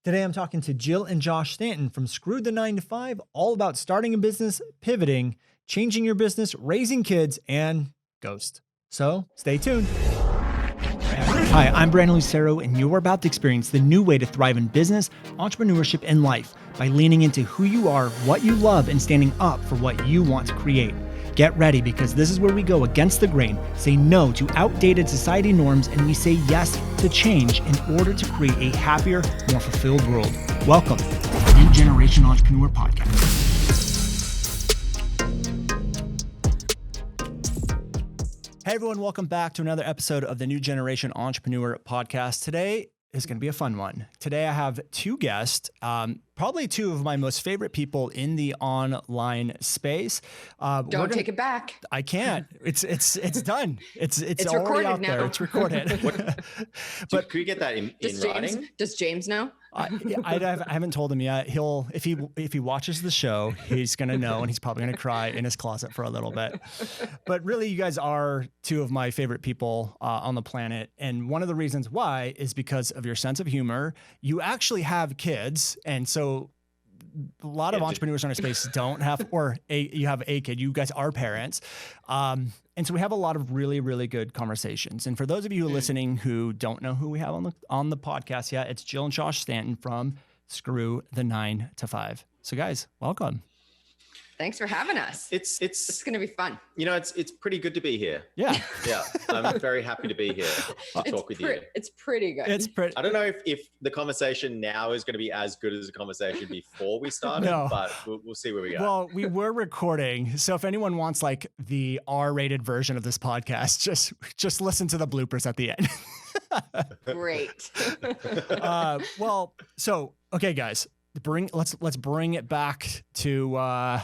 Today, I'm talking to Jill and Josh Stanton from Screw the 9 to 5, all about starting a business, pivoting, changing your business, raising kids, and ghost. So stay tuned. Hi, I'm Brandon Lucero, and you're about to experience the new way to thrive in business, entrepreneurship, and life by leaning into who you are, what you love, and standing up for what you want to create. Get ready, because this is where we go against the grain, say no to outdated society norms, and we say yes to change in order to create a happier, more fulfilled world. Welcome to the New Generation Entrepreneur Podcast. Hey everyone, welcome back to another episode of the New Generation Entrepreneur Podcast. Today is going to be a fun one. Today I have two guests, probably two of my most favorite people in the online space. Don't take it back. I can't. It's done. It's already out now. There. It's recorded. But could we get that in writing? Does James know? I haven't told him yet. If he watches the show, he's gonna know, and he's probably gonna cry in his closet for a little bit. But really, you guys are two of my favorite people on the planet, and one of the reasons why is because of your sense of humor. You actually have kids, and so a lot of entrepreneurs in our space don't have, you have a kid. You guys are parents. And so we have a lot of really, really good conversations. And for those of you who are listening who don't know who we have on the podcast yet, it's Jill and Josh Stanton from Screw the 9 to 5. So guys, welcome. Thanks for having us. It's going to be fun. You know, it's pretty good to be here. Yeah. Yeah. I'm very happy to be here to talk with you. It's pretty good. I don't know if the conversation now is going to be as good as the conversation before we started, but we'll see where we go. Well, we were recording. So if anyone wants like the R-rated version of this podcast, just listen to the bloopers at the end. Great. Okay, guys, let's bring it back to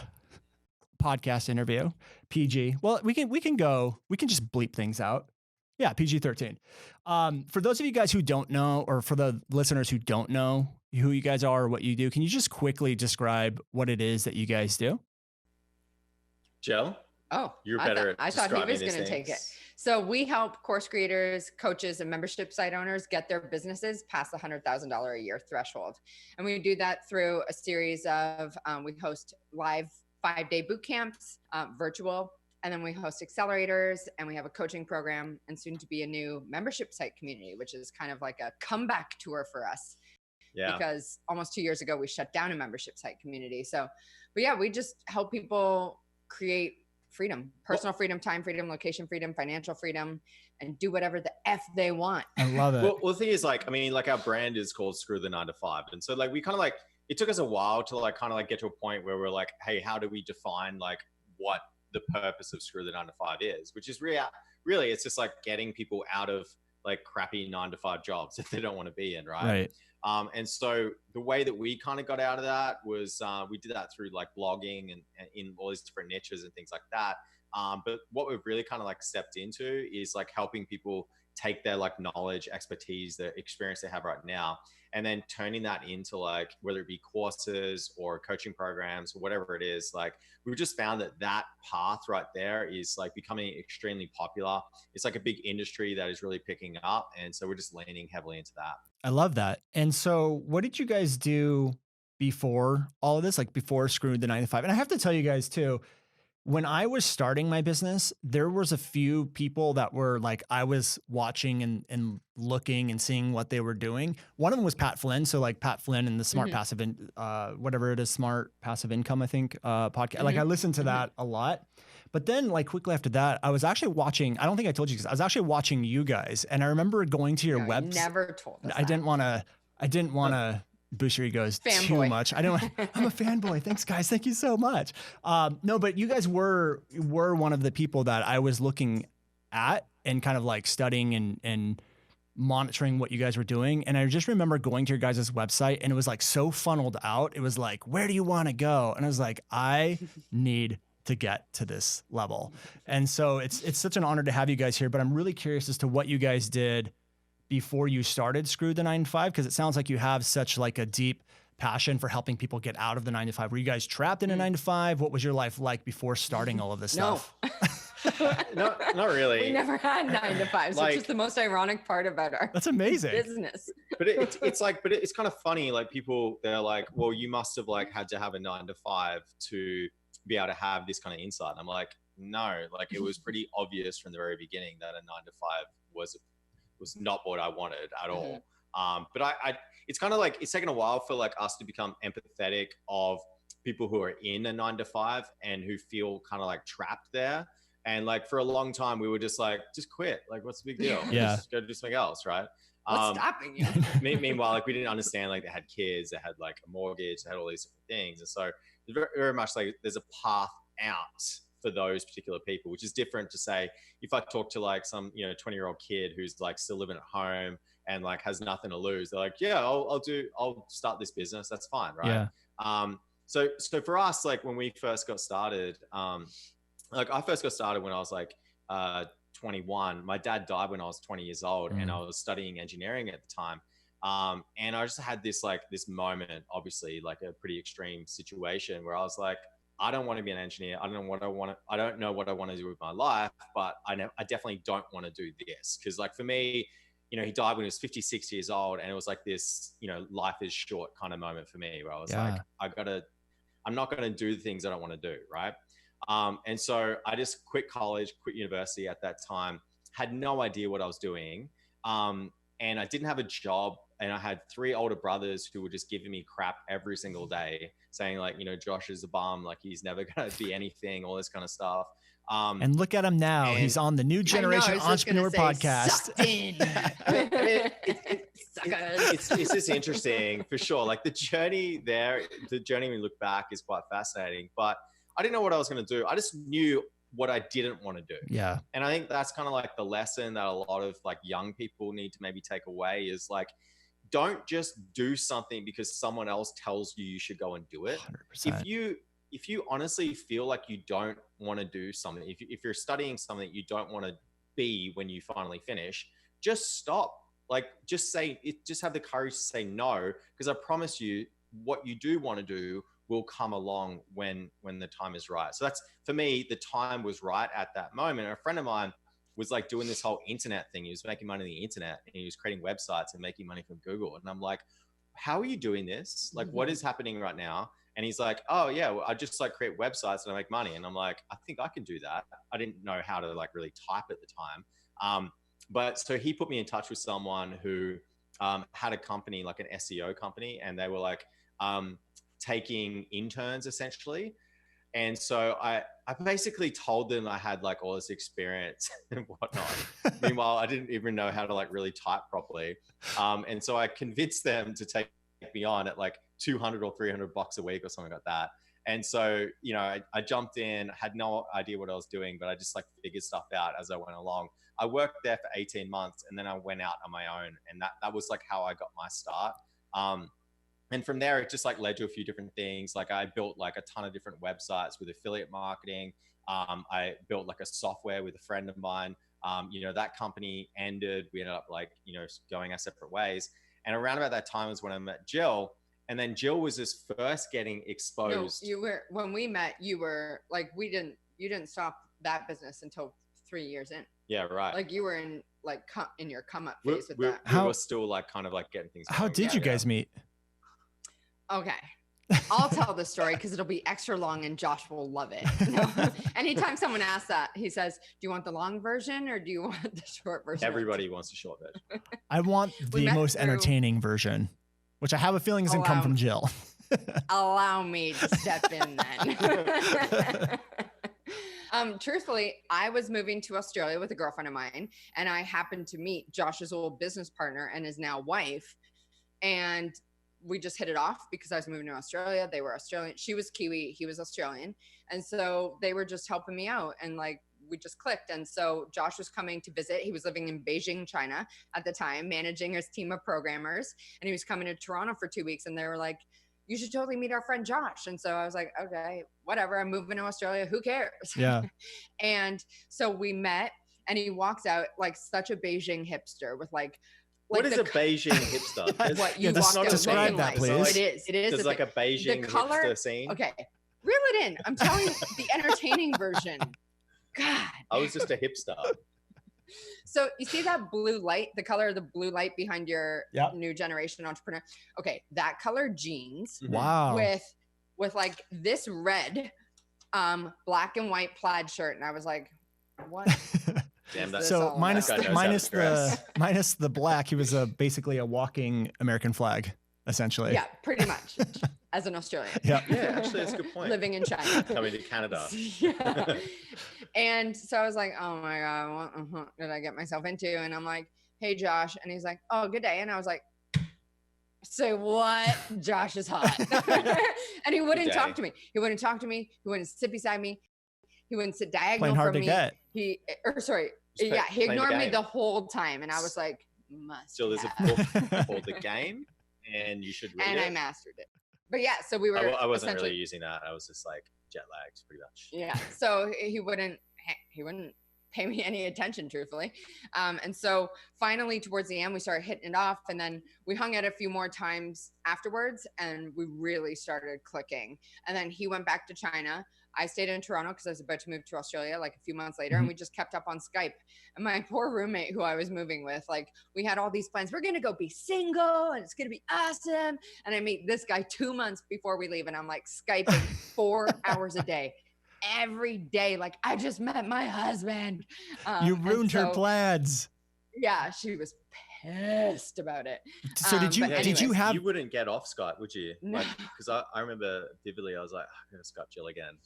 podcast interview, PG. Well, we can just bleep things out. Yeah, PG-13. For those of you guys who don't know, or for the listeners who don't know who you guys are or what you do, can you just quickly describe what it is that you guys do? Jill? Oh, you're better at describing. I thought he was going to take it. So we help course creators, coaches, and membership site owners get their businesses past the $100,000 a year threshold. And we do that through a series of, we host live 5-day boot camps, virtual, and then we host accelerators, and we have a coaching program, and soon to be a new membership site community, which is kind of like a comeback tour for us. Yeah. Because almost 2 years ago, we shut down a membership site community. So, but yeah, we just help people create freedom, personal freedom, time freedom, location freedom, financial freedom, and do whatever the F they want. I love it. Well, the thing is, like, I mean, like our brand is called Screw the 9 to 5. And so like, we kind of like, it took us a while to like, kind of like get to a point where we're like, hey, how do we define like what the purpose of Screw the 9 to 5 is, which is really, it's just like getting people out of like crappy 9 to 5 jobs that they don't want to be in. Right. And so the way that we kind of got out of that was we did that through like blogging and in all these different niches and things like that. But what we've really kind of like stepped into is like helping people take their like knowledge, expertise, the experience they have right now, and then turning that into like, whether it be courses or coaching programs or whatever it is, like we've just found that path right there is like becoming extremely popular. It's like a big industry that is really picking up. And so we're just leaning heavily into that. I love that. And so what did you guys do before all of this, like before Screw the 9 to 5? And I have to tell you guys too, when I was starting my business, there was a few people that were like, I was watching and looking and seeing what they were doing. One of them was Pat Flynn. So like Pat Flynn and the Smart Passive, whatever it is, Smart Passive Income, I think, podcast. Like I listened to that a lot. But then like quickly after that, I was actually watching, I don't think I told you because I was actually watching you guys. And I remember going to your website. Never told us I didn't want to boost your egos too much. I'm a fanboy. Thanks guys. Thank you so much. No, but you guys were one of the people that I was looking at and kind of like studying and monitoring what you guys were doing. And I just remember going to your guys' website and it was like so funneled out. It was like, where do you want to go? And I was like, I need to get to this level. And so it's such an honor to have you guys here, but I'm really curious as to what you guys did before you started Screw the 9 to 5, because it sounds like you have such like a deep passion for helping people get out of the 9 to 5. Were you guys trapped in a 9 to 5? What was your life like before starting all of this stuff? Not really. We never had 9 to 5s, which is the most ironic part about our business. But it's kind of funny. Like people, they're like, well, you must have like had to have a 9 to 5 to be able to have this kind of insight. And I'm like, no, like it was pretty obvious from the very beginning that a 9 to 5 was not what I wanted at all. But I it's kind of like, it's taken a while for like us to become empathetic of people who are in a 9 to 5 and who feel kind of like trapped there. And like for a long time, we were just like, just quit. Like, what's the big deal? Yeah. Just go do something else, right? What's stopping you? Meanwhile, like we didn't understand like they had kids, they had like a mortgage, they had all these different things. And so very, very much like there's a path out for those particular people, which is different to say, if I talk to like some, 20-year-old kid who's like still living at home and like has nothing to lose, they're like, yeah, I'll start this business. That's fine. Right. Yeah. So for us, like when we first got started, like I first got started when I was like 21. My dad died when I was 20 years old and I was studying engineering at the time. And I just had this moment, obviously like a pretty extreme situation where I was like, I don't want to be an engineer. I don't know what I want to do with my life, but I definitely don't want to do this. Cause like for me, he died when he was 56 years old. And it was like this, life is short kind of moment for me where I was like, I'm not going to do the things I don't want to do. Right. And so I just quit college, quit university at that time, had no idea what I was doing. And I didn't have a job. And I had 3 older brothers who were just giving me crap every single day saying like, Josh is a bum, like he's never going to be anything, all this kind of stuff. And look at him now. He's on the New Generation Entrepreneur podcast. It's just interesting for sure. Like the journey when you look back is quite fascinating, but I didn't know what I was going to do. I just knew what I didn't want to do. Yeah. And I think that's kind of like the lesson that a lot of like young people need to maybe take away is like, don't just do something because someone else tells you should go and do it. 100%. If you honestly feel like you don't want to do something, if you're studying something you don't want to be when you finally finish, just stop. Like just have the courage to say no, because I promise you what you do want to do will come along when the time is right. So that's, for me, the time was right at that moment. A friend of mine was like doing this whole internet thing. He was making money on the internet and he was creating websites and making money from Google. And I'm like, how are you doing this? Like, what is happening right now? And he's like, oh yeah, well, I just like create websites and I make money. And I'm like, I think I can do that. I didn't know how to like really type at the time. But so he put me in touch with someone who had a company, like an SEO company, and they were like taking interns essentially. And so I basically told them I had like all this experience and whatnot. Meanwhile, I didn't even know how to like really type properly. And so I convinced them to take me on at like $200 or $300 a week or something like that. And so, I jumped in, had no idea what I was doing, but I just like figured stuff out as I went along. I worked there for 18 months and then I went out on my own. And that was like how I got my start. And from there, it just like led to a few different things. Like I built like a ton of different websites with affiliate marketing. I built like a software with a friend of mine. That company ended. We ended up like, going our separate ways. And around about that time was when I met Jill. And then Jill was just first getting exposed. No, when we met, you were like, you didn't stop that business until 3 years in. Yeah, right. Like you were in like in your come up phase with that. We were still like kind of like getting things going. How did you guys meet? Okay. I'll tell the story because it'll be extra long and Josh will love it. No. Anytime someone asks that, he says, do you want the long version or do you want the short version? Everybody wants the short version. I want the most entertaining version, which I have a feeling doesn't come from Jill. Allow me to step in then. Truthfully, I was moving to Australia with a girlfriend of mine and I happened to meet Josh's old business partner and his now wife. And we just hit it off because I was moving to Australia. They were Australian. She was Kiwi. He was Australian. And so they were just helping me out and like, we just clicked. And so Josh was coming to visit. He was living in Beijing, China at the time, managing his team of programmers. And he was coming to Toronto for 2 weeks. And they were like, you should totally meet our friend Josh. And so I was like, okay, whatever. I'm moving to Australia. Who cares? Yeah. And so we met and he walks out like such a Beijing hipster with like what is a Beijing hipster? What you walked out describe that, like. please. So it is. There's like a Beijing hipster scene. Okay, reel it in. I'm telling you the entertaining version. God. I was just a hipster. So you see that blue light, the color of the blue light behind your new generation entrepreneur? Okay, that color jeans. Wow. With like this red, black and white plaid shirt, and I was like, what? Damn, that's so minus the black, he was basically a walking American flag, essentially. Yeah, pretty much. As an Australian. Yeah, actually, that's a good point. Living in China. Coming to Canada. Yeah. And so I was like, oh my God, what did I get myself into? And I'm like, hey, Josh. And he's like, oh, good day. And I was like, say what? Josh is hot. And he wouldn't talk to me. He wouldn't talk to me. He wouldn't sit beside me. He wouldn't sit diagonal Playing hard from to me. get. He ignored me the whole time. And I was like, so there's a book called The Game, and you should read it. And I mastered it. But yeah, so we were. I wasn't really using that. I was just like jet lagged, pretty much. Yeah. So he wouldn't pay me any attention, truthfully. And so finally, towards the end, we started hitting it off, and then we hung out a few more times afterwards, and we really started clicking. And then he went back to China. I stayed in Toronto because I was about to move to Australia like a few months later, and we just kept up on Skype. And my poor roommate who I was moving with, like, we had all these plans. We're going to go be single and it's going to be awesome. And I meet this guy 2 months before we leave, and I'm like Skyping 4 hours a day, every day. Like, I just met my husband. You ruined her plans. Yeah, she was pissed about it. So you wouldn't get off Skype, would you? No. Because I remember vividly, I was like, I'm going to Skype Jill again.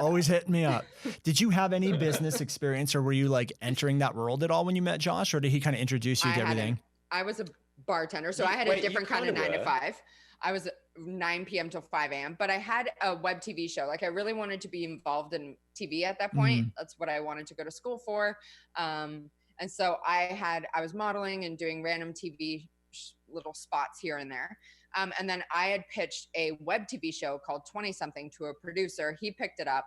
Always hitting me up. Did you have any business experience, or were you like entering that world at all when you met Josh, or did he kind of introduce you to everything? I was a bartender, so I had a different kind of 9 to 5. I was 9 p.m. till 5 a.m. But I had a web TV show. Like, I really wanted to be involved in TV at that point. That's what I wanted to go to school for. And so I was modeling and doing random TV little spots here and there. And then I had pitched a web TV show called 20 something to a producer. He picked it up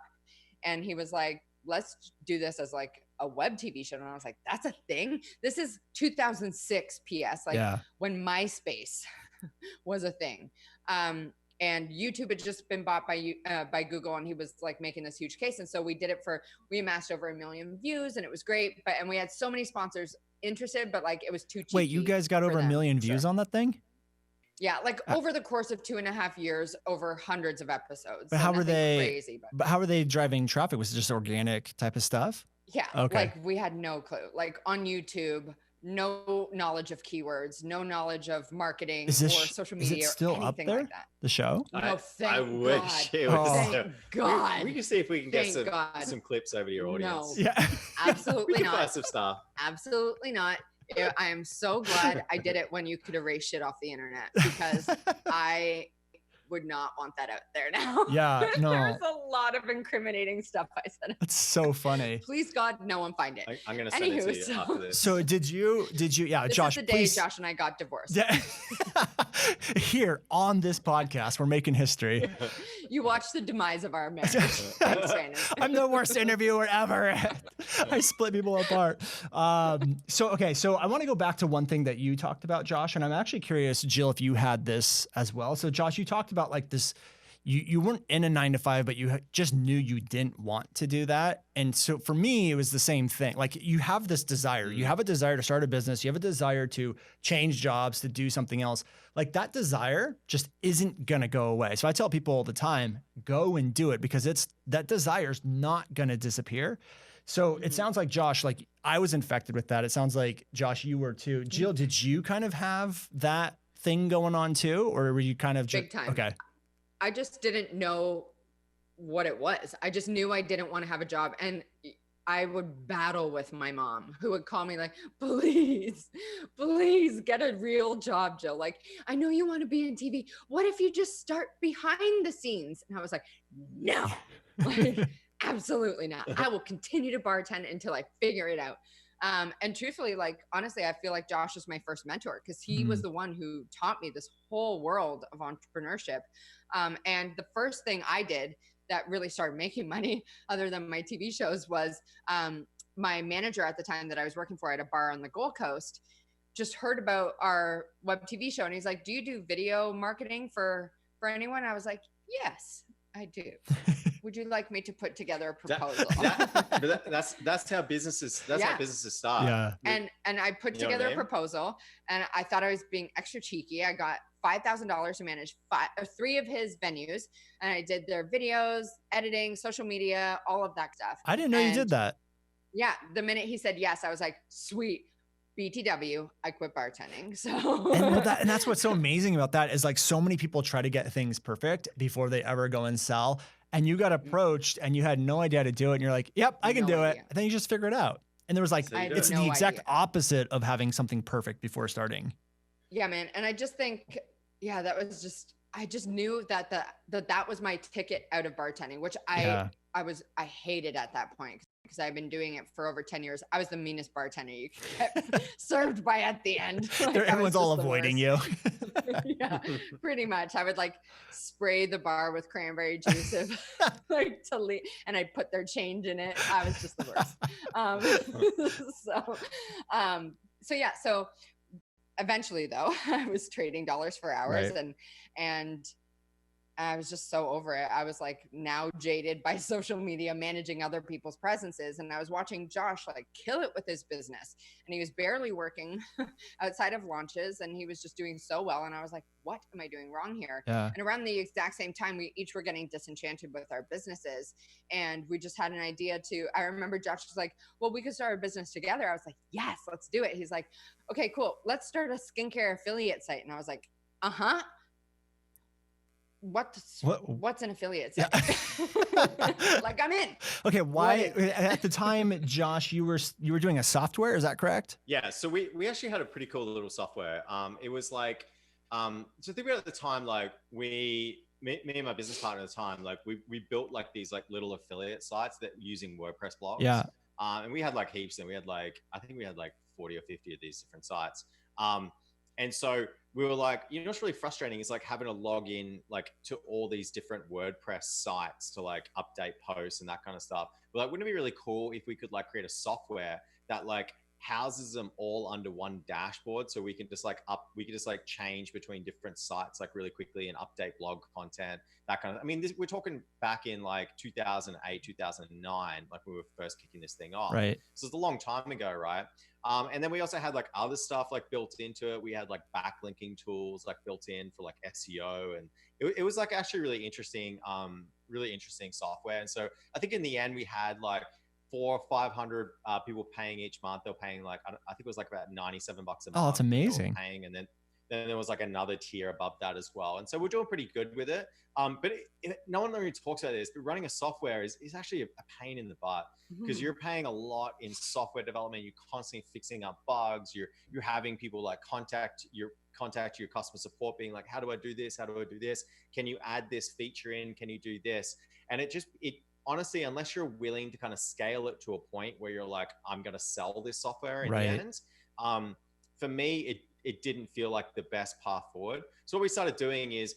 and he was like, let's do this as like a web TV show. And I was like, that's a thing. This is 2006 PS, like when MySpace was a thing. And YouTube had just been bought by Google, and he was like making this huge case. And so we did it we amassed over 1 million views, and it was great. And we had so many sponsors interested, but like it was too cheap. Wait, you guys got over 1 million views on that thing? Yeah, like over the course of 2.5 years, over hundreds of episodes. But how were they crazy? But how were they driving traffic? Was it just organic type of stuff? Yeah. Okay. Like we had no clue. Like on YouTube, no knowledge of keywords, no knowledge of marketing or social media. Is it still up there? Like that. The show? No, I wish it was. Thank God. We can see if we can get some clips over to your audience. No. Yeah. Absolutely not. Buy some stuff. Absolutely not. I am so glad I did it when you could erase shit off the internet, because I would not want that out there now. Yeah, no. There's a lot of incriminating stuff I said. That's so funny. Please God, no one find it. I'm gonna send it to you after this. So did you? Yeah, this Josh. Is the day Josh and I got divorced. Yeah. Here on this podcast, we're making history. You watched the demise of our marriage. Thanks, Brandon. I'm the worst interviewer ever. I split people apart. So I want to go back to one thing that you talked about, Josh, and I'm actually curious, Jill, if you had this as well. So Josh, you talked about like this, you weren't in a 9 to 5, but you just knew you didn't want to do that. And so for me, it was the same thing. Like you have this desire, you have a desire to start a business, you have a desire to change jobs, to do something else. Like that desire just isn't going to go away. So I tell people all the time, go and do it, because that desire is not going to disappear. So it sounds like, Josh, like I was infected with that. It sounds like, Josh, you were too. Jill, did you kind of have that thing going on too? Or were you kind of big time? Okay. I just didn't know what it was. I just knew I didn't want to have a job. And I would battle with my mom, who would call me like, please get a real job, Jill. Like, I know you want to be in TV. What if you just start behind the scenes? And I was like, no, like, absolutely not. I will continue to bartend until I figure it out. And truthfully, like, honestly, I feel like Josh was my first mentor, because he was the one who taught me this whole world of entrepreneurship. And the first thing I did that really started making money, other than my TV shows, was my manager at the time that I was working for at a bar on the Gold Coast just heard about our web TV show. And he's like, do you do video marketing for anyone? I was like, yes. I do. Would you like me to put together a proposal? That's how businesses. How businesses start. Yeah. And I put together a proposal, and I thought I was being extra cheeky. I got $5,000 to manage 3 of his venues, and I did their videos, editing, social media, all of that stuff. I didn't know you did that. Yeah. The minute he said yes, I was like, sweet. BTW, I quit bartending. So and that's what's so amazing about that is like so many people try to get things perfect before they ever go and sell. And you got approached and you had no idea how to do it. And you're like, yep, I can do it. And then you just figure it out. And there was like, it's the exact opposite of having something perfect before starting. Yeah, man. And I just think, that was just, I just knew that that was my ticket out of bartending, which I hated at that point. Because I've been doing it for over 10 years. I was the meanest bartender you could get served by at the end. Like, everyone's all avoiding you. Yeah, pretty much. I would like spray the bar with cranberry juice to leave, and I'd put their change in it. I was just the worst. So eventually though, I was trading dollars for hours, and I was just so over it. I was like now jaded by social media, managing other people's presences. And I was watching Josh like kill it with his business, and he was barely working outside of launches, and he was just doing so well. And I was like, what am I doing wrong here? Yeah. And around the exact same time, we each were getting disenchanted with our businesses. And we just had an idea I remember Josh was like, well, we could start a business together. I was like, yes, let's do it. He's like, okay, cool. Let's start a skincare affiliate site. And I was like, uh-huh. What's an affiliate site? Like, I'm in. Okay. Why at the time, Josh, you were doing a software, is that correct? Yeah. So we actually had a pretty cool little software. It was like, so think about it at the time, like me and my business partner at the time, like we built like these like little affiliate sites that using WordPress blogs. Yeah. And we had like heaps, and we had like, I think we had like 40 or 50 of these different sites. And so we were like, you know, what's really frustrating is like having to log in like to all these different WordPress sites to like update posts and that kind of stuff. But like, wouldn't it be really cool if we could like create a software that like houses them all under one dashboard, so we can just like change between different sites like really quickly and update blog content, that kind of. I mean, we're talking back in like 2008, 2009, like we were first kicking this thing off. Right. So it's a long time ago, right? And then we also had like other stuff like built into it. We had like backlinking tools like built in for like SEO, and it was like actually really interesting software. And so I think in the end we had like 400 or 500 people paying each month. They were paying like, I think it was like about $97 a month. Oh, that's amazing. Paying, and then there was like another tier above that as well. And so we're doing pretty good with it. But no one really talks about this, but running a software is actually a pain in the butt, because you're paying a lot in software development. You're constantly fixing up bugs. You're having people like contact your customer support being like, how do I do this? How do I do this? Can you add this feature in? Can you do this? And it honestly, unless you're willing to kind of scale it to a point where you're like, I'm going to sell this software in the end. For me, it didn't feel like the best path forward. So what we started doing is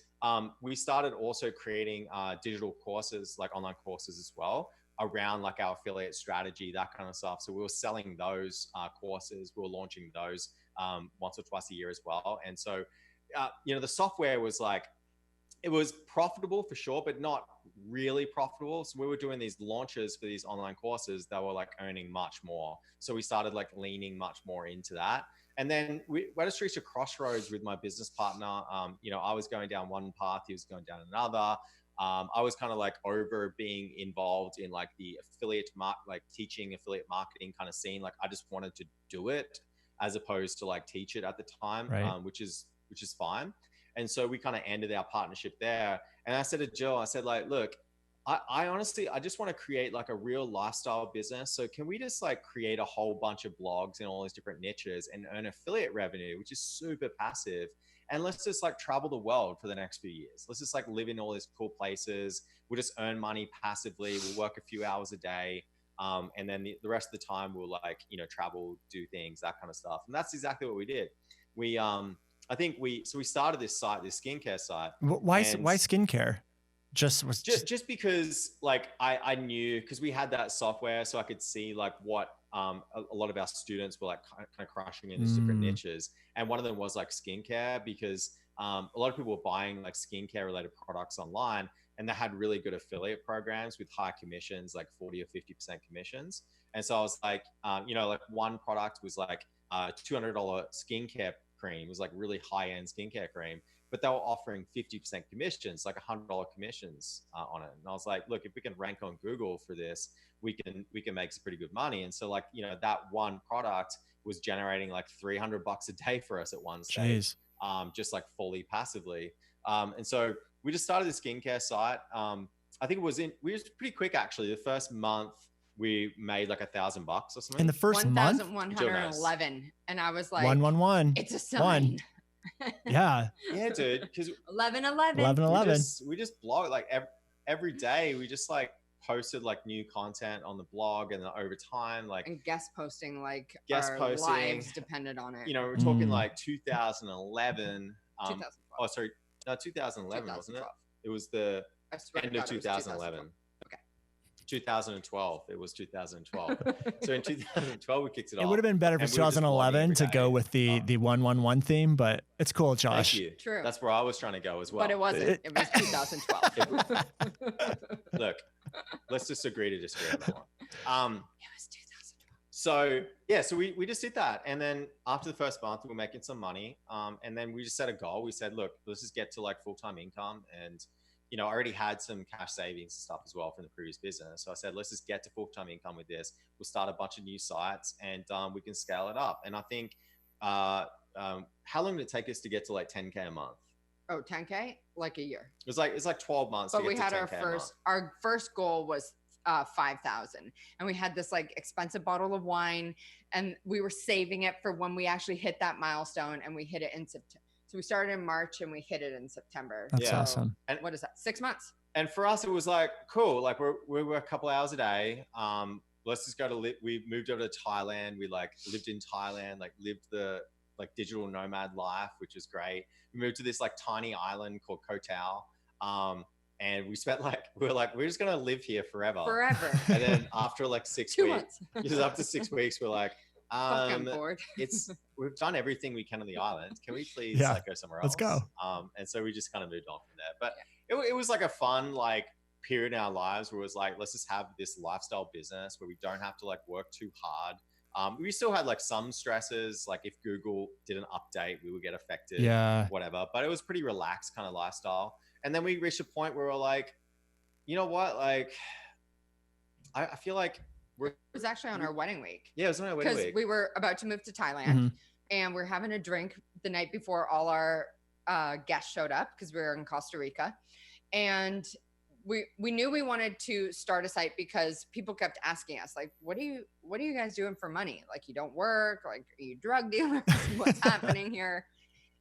we started also creating digital courses, like online courses as well, around like our affiliate strategy, that kind of stuff. So we were selling those courses. We were launching those once or twice a year as well. And so, the software was like, it was profitable for sure, but not really profitable. So we were doing these launches for these online courses that were like earning much more. So we started like leaning much more into that. And then we just reached a crossroads with my business partner. I was going down one path, he was going down another. I was kind of like over being involved in like the teaching affiliate marketing kind of scene. Like I just wanted to do it as opposed to like teach it at the time, which is fine. And so we kind of ended our partnership there. And I said to Jill, I said like, look, I honestly, I just want to create like a real lifestyle business. So can we just like create a whole bunch of blogs in all these different niches and earn affiliate revenue, which is super passive. And let's just like travel the world for the next few years. Let's just like live in all these cool places. We'll just earn money passively. We'll work a few hours a day. And then the rest of the time we'll like, travel, do things, that kind of stuff. And that's exactly what we did. We started this site, this skincare site. Why skincare? Just because like I knew, because we had that software, so I could see like what a lot of our students were like kind of crushing in these different niches. And one of them was like skincare, because a lot of people were buying like skincare related products online. and they had really good affiliate programs with high commissions, like 40 or 50% commissions. And so I was like, like one product was like $200 skincare cream. It was like really high end skincare cream, but they were offering 50% commissions, like $100 commissions on it. And I was like, look, if we can rank on Google for this, we can make some pretty good money. And so like, that one product was generating like $300 a day for us at one stage, just like fully passively. And so we just started the skincare site. I think we was pretty quick actually. The first month we made like $1,000 or something. In the first month? 1,111. And I was like, 111. It's a sign. Yeah. Yeah, dude. Because 1111. We just blog like every day. We just like posted like new content on the blog, and then over time, like and guest posting, like our lives depended on it. We're talking like 2011. 2012. Oh, sorry, no, 2011 wasn't it? It was the end of 2011. 2012. It was 2012. So in 2012 we kicked it off. It would have been better for 2011 to go with the 111 theme, but it's cool, Josh. Thank you. True. That's where I was trying to go as well. But it wasn't. It was 2012. Look, let's just agree to disagree on that one. It was 2012. So yeah, so we just did that, and then after the first month we were making some money, and then we just set a goal. We said, look, let's just get to like full-time income, and I already had some cash savings and stuff as well from the previous business. So I said, let's just get to full-time income with this. We'll start a bunch of new sites, and we can scale it up. And I think, how long did it take us to get to like 10K a month? Oh, 10K? Like a year. It's like 12 months. But we had our first goal was 5,000, and we had this like expensive bottle of wine, and we were saving it for when we actually hit that milestone, and we hit it in September. So we started in March and we hit it in September. That's awesome. And what is that? 6 months. And for us, it was like, cool. Like we were a couple hours a day. Let's just go to we moved over to Thailand. We like lived in Thailand, like lived the like digital nomad life, which was great. We moved to this like tiny island called Koh Tao. And we spent we're just going to live here forever. And then after like 6 weeks, just up to 6 weeks, we're like, I'm bored. We've done everything we can on the island. Can we please go somewhere else? Let's go. And so we just kind of moved on from there. But it was like a fun like period in our lives where it was like, let's just have this lifestyle business where we don't have to like work too hard. We still had like some stresses, like if Google did an update, we would get affected, whatever. But it was pretty relaxed kind of lifestyle. And then we reached a point where we're like, you know what? Like, I feel like it was actually on our wedding week. Yeah, it was on our wedding week. Because we were about to move to Thailand, and we're having a drink the night before all our guests showed up, because we were in Costa Rica. And we knew we wanted to start a site because people kept asking us, like, what are you guys doing for money? Like, you don't work, like, are you drug dealers? What's happening here?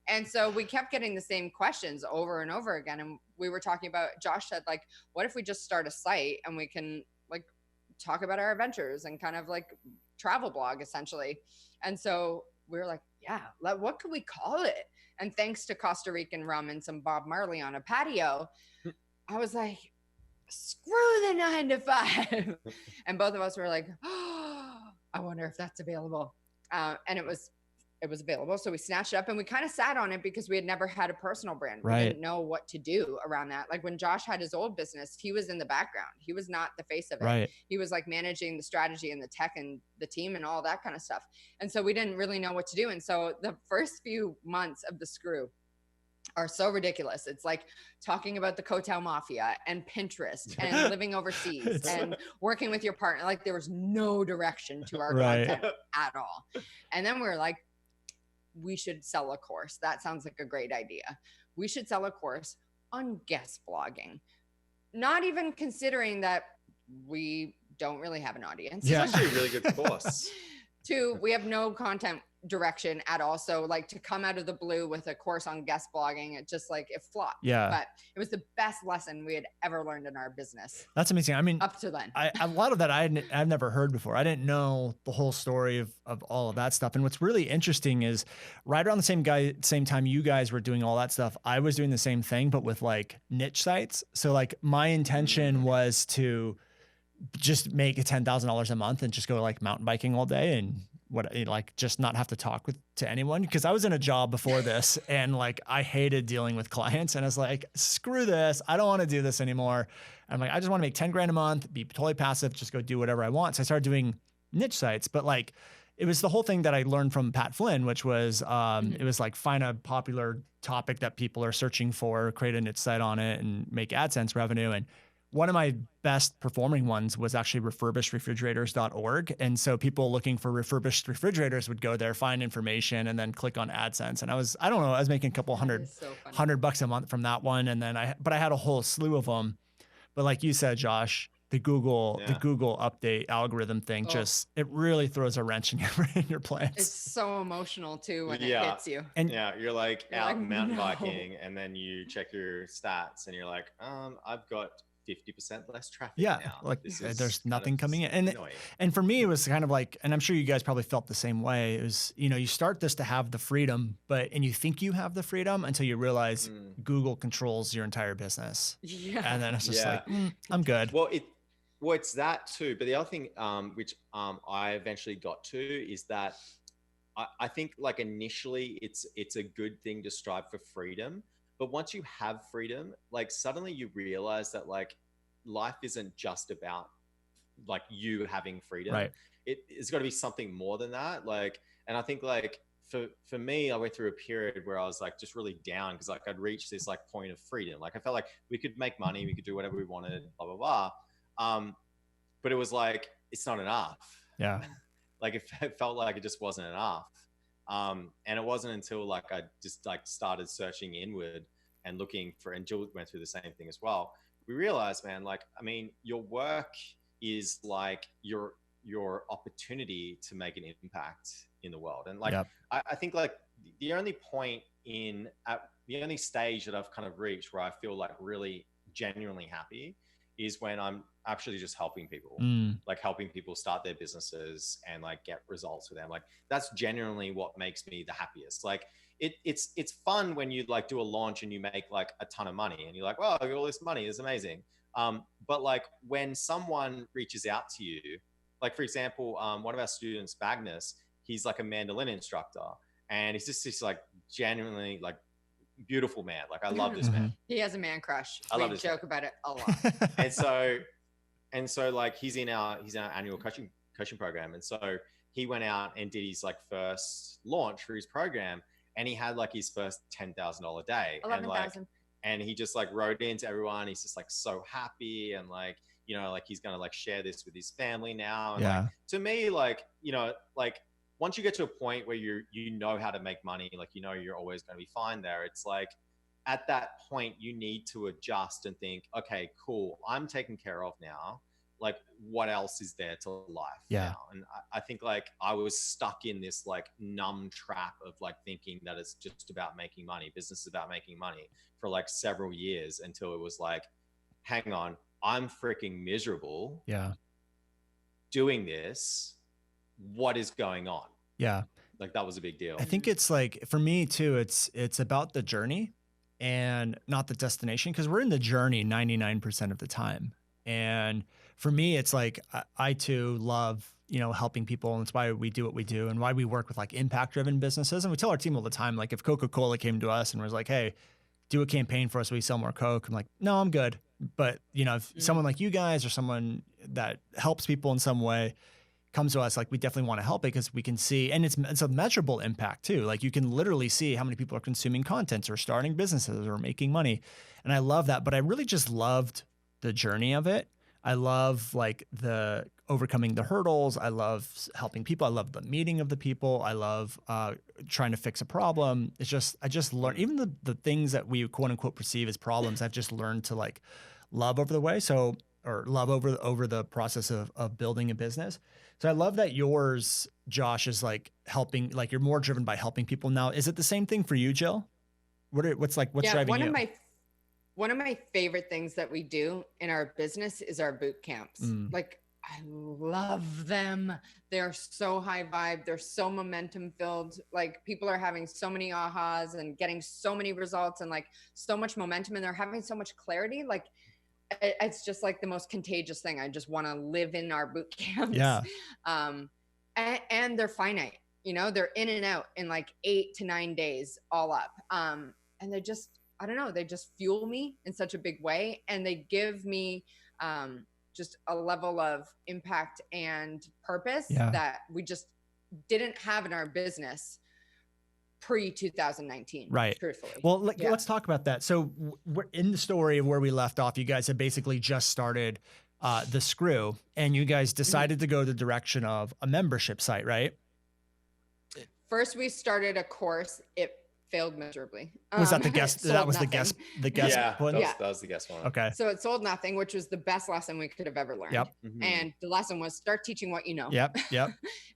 And so we kept getting the same questions over and over again. And we were talking about, Josh said, like, what if we just start a site and we can like talk about our adventures and kind of like travel blog essentially. And so we were like, what could we call it? And thanks to Costa Rican rum and some Bob Marley on a patio, I was like, screw the 9 to 5. And both of us were like, oh, I wonder if that's available. And it was available. So we snatched it up and we kind of sat on it because we had never had a personal brand. We didn't know what to do around that. Like when Josh had his old business, he was in the background. He was not the face of it. Right. He was like managing the strategy and the tech and the team and all that kind of stuff. And so we didn't really know what to do. And so the first few months of the Screw are so ridiculous. It's like talking about the Koh Tao Mafia and Pinterest and living overseas and working with your partner. Like there was no direction to our content at all. And then we were like, we should sell a course. That sounds like a great idea. We should sell a course on guest blogging. Not even considering that we don't really have an audience. Yeah, it's actually a really good course. 2, we have no content direction at all. So like to come out of the blue with a course on guest blogging, it just like it flopped. Yeah. But it was the best lesson we had ever learned in our business. That's amazing. I mean, up to then, a lot of that I've never heard before. I didn't know the whole story of all of that stuff. And what's really interesting is right around the same time you guys were doing all that stuff, I was doing the same thing, but with like niche sites. So like my intention was to just make $10,000 a month and just go like mountain biking all day and like just not have to talk to anyone. Because I was in a job before this and like I hated dealing with clients, and I was like, screw this. I don't want to do this anymore. I'm like, I just want to make 10 grand a month, be totally passive, just go do whatever I want. So I started doing niche sites, but like, it was the whole thing that I learned from Pat Flynn, which was, it was like find a popular topic that people are searching for, create a niche site on it and make AdSense revenue. And one of my best performing ones was actually refurbishedrefrigerators.org. And so people looking for refurbished refrigerators would go there, find information, and then click on AdSense. And I was making a couple hundred bucks a month from that one. And then but I had a whole slew of them. But like you said, Josh, the Google update algorithm thing, it really throws a wrench in your plans. It's so emotional too when it hits you. And you're like out mountain biking, and then you check your stats and you're like, I've got 50% less traffic now. Like there's nothing coming in. And for me, it was kind of like, and I'm sure you guys probably felt the same way. It was, you start this to have the freedom, and you think you have the freedom until you realize Google controls your entire business. Yeah. And then it's just like, I'm good. Well, it's that too. But the other thing, which I eventually got to, is that I think like initially it's a good thing to strive for freedom. But once you have freedom, like suddenly you realize that like life isn't just about like you having freedom. Right. It's got to be something more than that. Like, and I think like for me, I went through a period where I was like just really down because like I'd reached this like point of freedom. Like I felt like we could make money, we could do whatever we wanted, blah, blah, blah. But it was like, it's not enough. Yeah. Like it felt like it just wasn't enough. And it wasn't until like I just like started searching inward and looking for, and Jill went through the same thing as well. We realized, man, like, I mean, your work is like your opportunity to make an impact in the world. And like, I think like the only point the only stage that I've kind of reached where I feel like really genuinely happy is when I'm actually just helping people, like helping people start their businesses and like get results for them. Like that's genuinely what makes me the happiest. Like it's fun when you like do a launch and you make like a ton of money and you're like, well, I got all this money, it's amazing. But like when someone reaches out to you, like for example, one of our students, Magnus, he's like a mandolin instructor and he's just this like genuinely like beautiful man. Like I love this man. He has a man crush. I love this joke about it a lot. and so like he's in our annual coaching program. And so he went out and did his like first launch for his program, and he had like his first $10,000 day. 11,000. And he just like wrote into everyone. He's just like so happy and like, like he's gonna like share this with his family now. And like, to me, like, like once you get to a point where you know how to make money, like, you're always going to be fine there. It's like at that point you need to adjust and think, okay, cool, I'm taken care of now. Like what else is there to life now? And I think like I was stuck in this like numb trap of like thinking that it's just about making money. Business is about making money for like several years until it was like, hang on, I'm freaking miserable doing this. What is going on? Yeah. Like that was a big deal. I think it's like, for me too, it's about the journey and not the destination. Cause we're in the journey 99% of the time. And for me, it's like, I too love, helping people. And it's why we do what we do and why we work with like impact driven businesses. And we tell our team all the time, like if Coca-Cola came to us and was like, hey, do a campaign for us, we sell more Coke. I'm like, no, I'm good. But if someone like you guys or someone that helps people in some way comes to us, like we definitely want to help it because we can see, and it's a measurable impact too. Like you can literally see how many people are consuming content or starting businesses or making money. And I love that, but I really just loved the journey of it. I love like the overcoming the hurdles. I love helping people. I love the meeting of the people. I love trying to fix a problem. It's just, I just learned even the things that we quote unquote perceive as problems, I've just learned to like love over the way. Or love over the process of building a business. So I love that yours, Josh, is like helping, like you're more driven by helping people now. Is it the same thing for you, Jill? What's driving you? One of my favorite things that we do in our business is our boot camps. Like I love them. They're so high vibe. They're so momentum filled. Like people are having so many ahas and getting so many results and like so much momentum, and they're having so much clarity. Like it's just like the most contagious thing. I just want to live in our boot camps. Yeah. and they're finite, you know, they're in and out in like 8 to 9 days all up. And they just, I don't know, they just fuel me in such a big way. And they give me just a level of impact and purpose that we just didn't have in our business pre 2019. Right. Truthfully. Well, let's talk about that. So we're in the story of where we left off. You guys have basically just started the Screw, and you guys decided to go the direction of a membership site, right? First, we started a course. It failed miserably. Was that the guest? That was nothing. the guest. Yeah, one? that was the guest one. Okay. So it sold nothing, which was the best lesson we could have ever learned. Yep. And the lesson was start teaching what you know. Yep.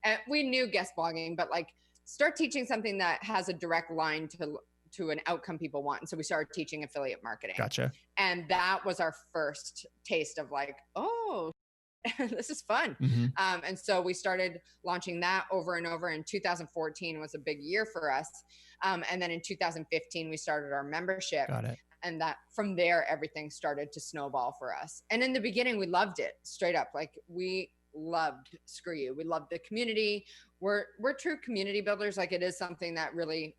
And we knew guest blogging, but like start teaching something that has a direct line to an outcome people want. And so we started teaching affiliate marketing. Gotcha. And that was our first taste of like, oh, this is fun. And so we started launching that over and over. And 2014 was a big year for us. And then in 2015, we started our membership. Got it. And that from there, everything started to snowball for us. And in the beginning, we loved it straight up. Like we loved Screw You. We loved the community. We're true community builders. Like it is something that really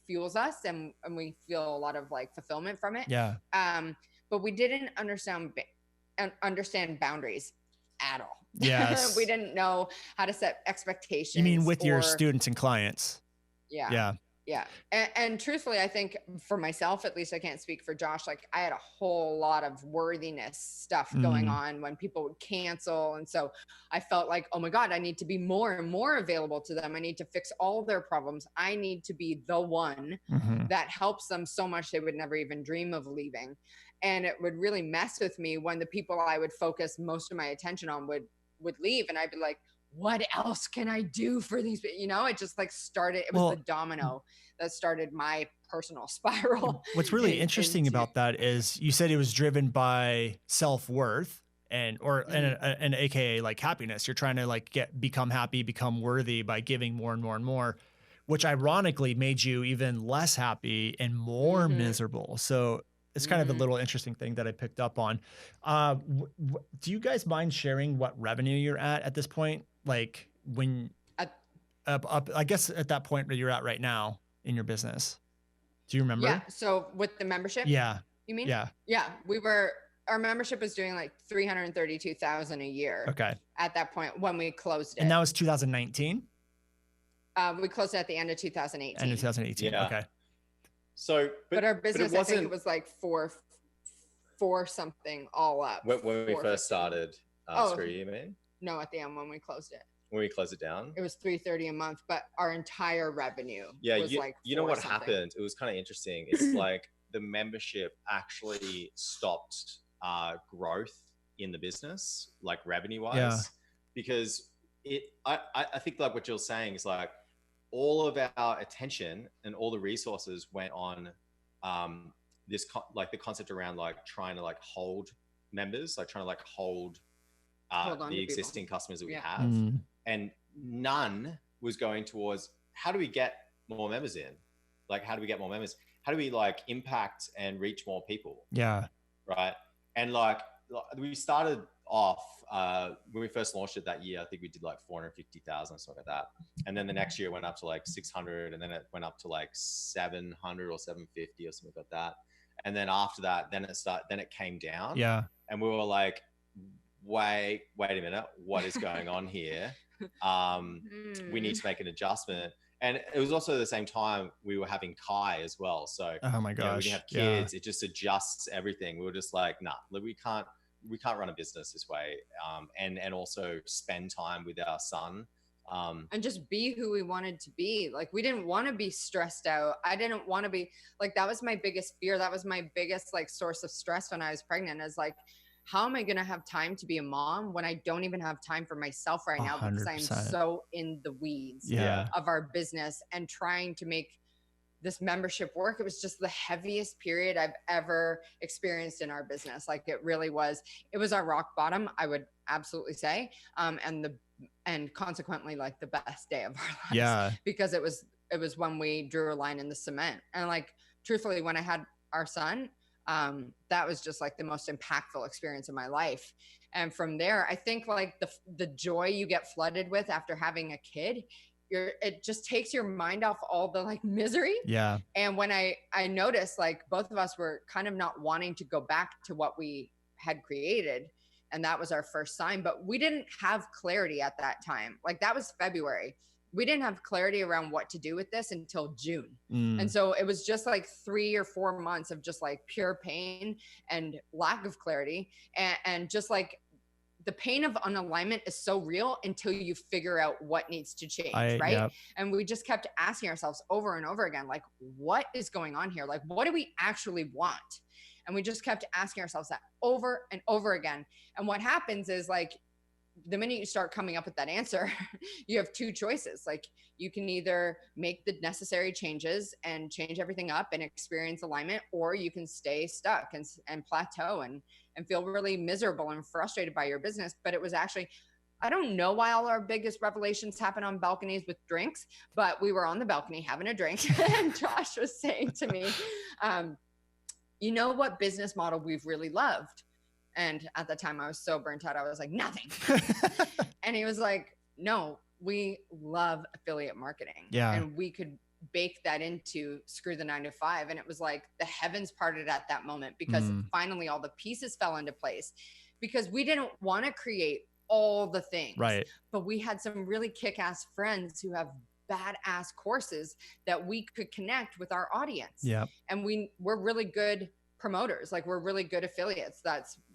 fuels us and we feel a lot of like fulfillment from it. Yeah. But we didn't understand boundaries at all. Yes. We didn't know how to set expectations. You mean with your students and clients? Yeah. Yeah. Yeah. And truthfully, I think for myself, at least I can't speak for Josh. Like I had a whole lot of worthiness stuff going on when people would cancel. And so I felt like, oh my God, I need to be more and more available to them. I need to fix all their problems. I need to be the one that helps them so much they would never even dream of leaving. And it would really mess with me when the people I would focus most of my attention on would leave. And I'd be like, what else can I do for these? You know, it just like started, it was the domino that started my personal spiral. What's really interesting about that is you said it was driven by self-worth and AKA like happiness. You're trying to like become happy, become worthy by giving more and more and more, which ironically made you even less happy and more miserable. So it's kind of a little interesting thing that I picked up on. Do you guys mind sharing what revenue you're at this point? Like when I guess at that point where you're at right now in your business, do you remember? Yeah. So with the membership, yeah, you mean? Yeah. Our membership was doing like 332,000 a year. Okay. At that point when we closed it. And that was 2019. We closed it at the end of 2018. End of 2018. Yeah. Okay. So, but our business, I think it was like four something all up. When we first started, Screw You, man? No, at the end when we closed it. When we closed it down? It was $330 a month, but our entire revenue was like you know what happened? It was kind of interesting. It's like the membership actually stopped growth in the business, like revenue-wise, because I think like what you're saying is like all of our attention and all the resources went on this like the concept around like trying to like hold members, like trying to like hold the existing customers that we have, and none was going towards how do we get more members in? Like, how do we get more members? How do we like impact and reach more people? Yeah. Right. And like we started off when we first launched it that year, I think we did like 450,000 or something like that. And then the next year it went up to like 600, and then it went up to like 700 or 750 or something like that. And then after that, then it came down. Yeah. And we were like, wait a minute, what is going on here? We need to make an adjustment. And it was also the same time we were having Kai as well. So oh my gosh, we didn't have kids. It just adjusts everything. We were just like, nah, we can't run a business this way. And also spend time with our son. And just be who we wanted to be. Like, we didn't want to be stressed out. I didn't want to be like, that was my biggest fear. That was my biggest like source of stress when I was pregnant, is like, how am I going to have time to be a mom when I don't even have time for myself right now 100%. because I'm so in the weeds of our business and trying to make this membership work? It was just the heaviest period I've ever experienced in our business. Like, it really was. It was our rock bottom, I would absolutely say. And consequently, like, the best day of our lives. Yeah. Because it was when we drew a line in the cement. And like, truthfully, when I had our son, That was just like the most impactful experience of my life. And from there, I think like the joy you get flooded with after having a kid, it just takes your mind off all the like misery. Yeah. And when I noticed like both of us were kind of not wanting to go back to what we had created, and that was our first sign, but we didn't have clarity at that time. Like that was February. We didn't have clarity around what to do with this until June. And so it was just like 3 or 4 months of just like pure pain and lack of clarity. And just like the pain of unalignment is so real until you figure out what needs to change, right? Yep. And we just kept asking ourselves over and over again, like, what is going on here? Like, what do we actually want? And we just kept asking ourselves that over and over again. And what happens is like, the minute you start coming up with that answer, you have two choices. Like you can either make the necessary changes and change everything up and experience alignment, or you can stay stuck and plateau and feel really miserable and frustrated by your business. But it was actually, I don't know why all our biggest revelations happen on balconies with drinks, but we were on the balcony having a drink and Josh was saying to me, you know what business model we've really loved? And at the time I was so burnt out, I was like, nothing. And he was like, no, we love affiliate marketing. Yeah. And we could bake that into Screw the 9 to 5. And it was like the heavens parted at that moment because finally all the pieces fell into place, because we didn't want to create all the things. Right. But we had some really kick-ass friends who have badass courses that we could connect with our audience. Yeah. And we're really good promoters. Like we're really good affiliates.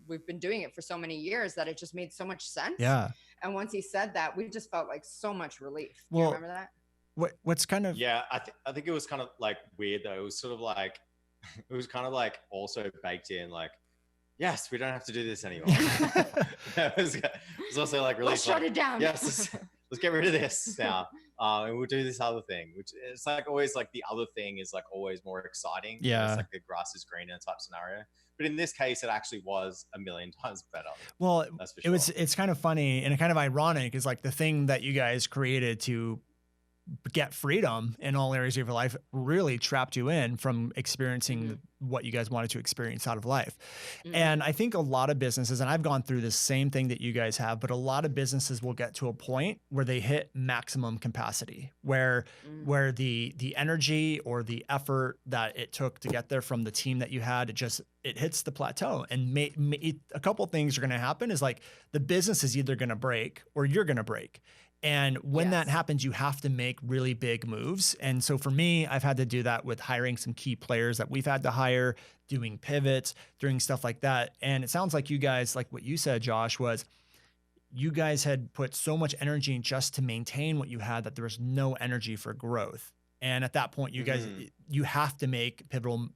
We've been doing it for so many years that it just made so much sense. Yeah. And once he said that, we just felt like so much relief. Do Well, you remember that? What's kind of, Yeah, I think it was kind of like weird though. It was sort of like, it was kind of like also baked in like, yes, we don't have to do this anymore. It was also like really Let's shut it down. Yes, let's get rid of this now. And we'll do this other thing, which it's like always like the other thing is like always more exciting. Yeah. It's like the grass is greener type scenario. But in this case, it actually was a million times better. well, That's for sure. it's kind of funny and kind of ironic is like the thing that you guys created to get freedom in all areas of your life really trapped you in from experiencing what you guys wanted to experience out of life. And I think a lot of businesses, and I've gone through the same thing that you guys have, but a lot of businesses will get to a point where they hit maximum capacity, where the energy or the effort that it took to get there from the team that you had, it hits the plateau. And a couple of things are going to happen is like the business is either going to break or you're going to break. And when that happens, you have to make really big moves. And so for me, I've had to do that with hiring some key players that we've had to hire, doing pivots, doing stuff like that. And it sounds like you guys, like what you said, Josh, was you guys had put so much energy in just to maintain what you had that there was no energy for growth. And at that point, you guys, you have to make pivotal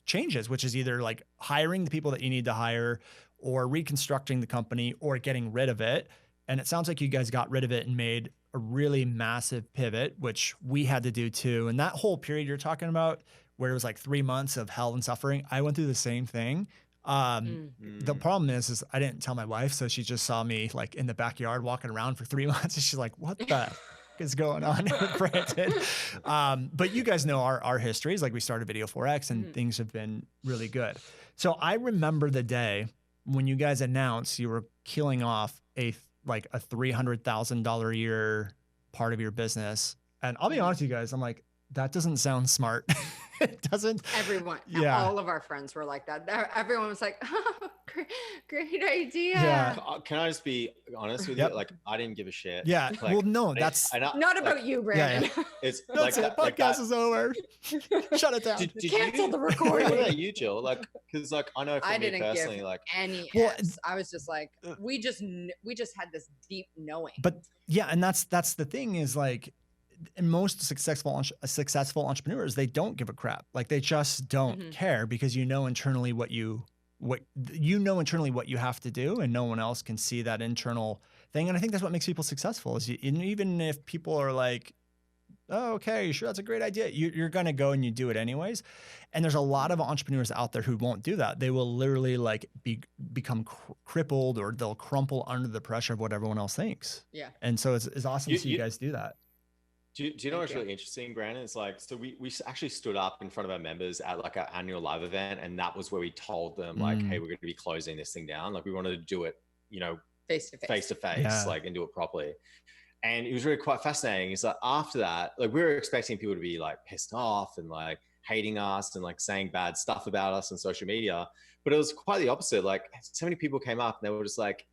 changes, which is either like hiring the people that you need to hire or reconstructing the company or getting rid of it. And it sounds like you guys got rid of it and made a really massive pivot, which we had to do too. And that whole period you're talking about, where it was like 3 months of hell and suffering, I went through the same thing. The problem is I didn't tell my wife. So she just saw me like in the backyard walking around for 3 months. And she's like, what the is going on with Brandon? But you guys know our histories. Like we started Video 4X and things have been really good. So I remember the day when you guys announced you were killing off a $300,000 a year part of your business. And I'll be honest with you guys, I'm like, that doesn't sound smart. It doesn't. Everyone, all of our friends were like that. Everyone was like, oh, great idea. Yeah. Can I just be honest with you? Like, I didn't give a shit. Yeah. Like, well, no, that's not about you, Brandon. Yeah. It's that's like it. Podcast is over. Shut it down. Did Cancel the recording. What about you, Jill? Like, because like I know for me personally, give like any F's. I was just like, we just had this deep knowing. But yeah, and that's the thing is like, and most successful entrepreneurs, they don't give a crap. Like they just don't care because you know internally what you have to do, and no one else can see that internal thing. And I think that's what makes people successful. Is even if people are like, "Oh, okay, sure, that's a great idea," you're gonna go and you do it anyways. And there's a lot of entrepreneurs out there who won't do that. They will literally like become crippled, or they'll crumple under the pressure of what everyone else thinks. Yeah. And so it's awesome to see you guys do that. Do you know what's really interesting, Brandon? It's like, so we actually stood up in front of our members at like our annual live event. And that was where we told them like, hey, we're going to be closing this thing down. Like we wanted to do it, you know, face to face, like, and do it properly. And it was really quite fascinating. It's like after that, like we were expecting people to be like pissed off and like hating us and like saying bad stuff about us on social media. But it was quite the opposite. Like so many people came up and they were just like,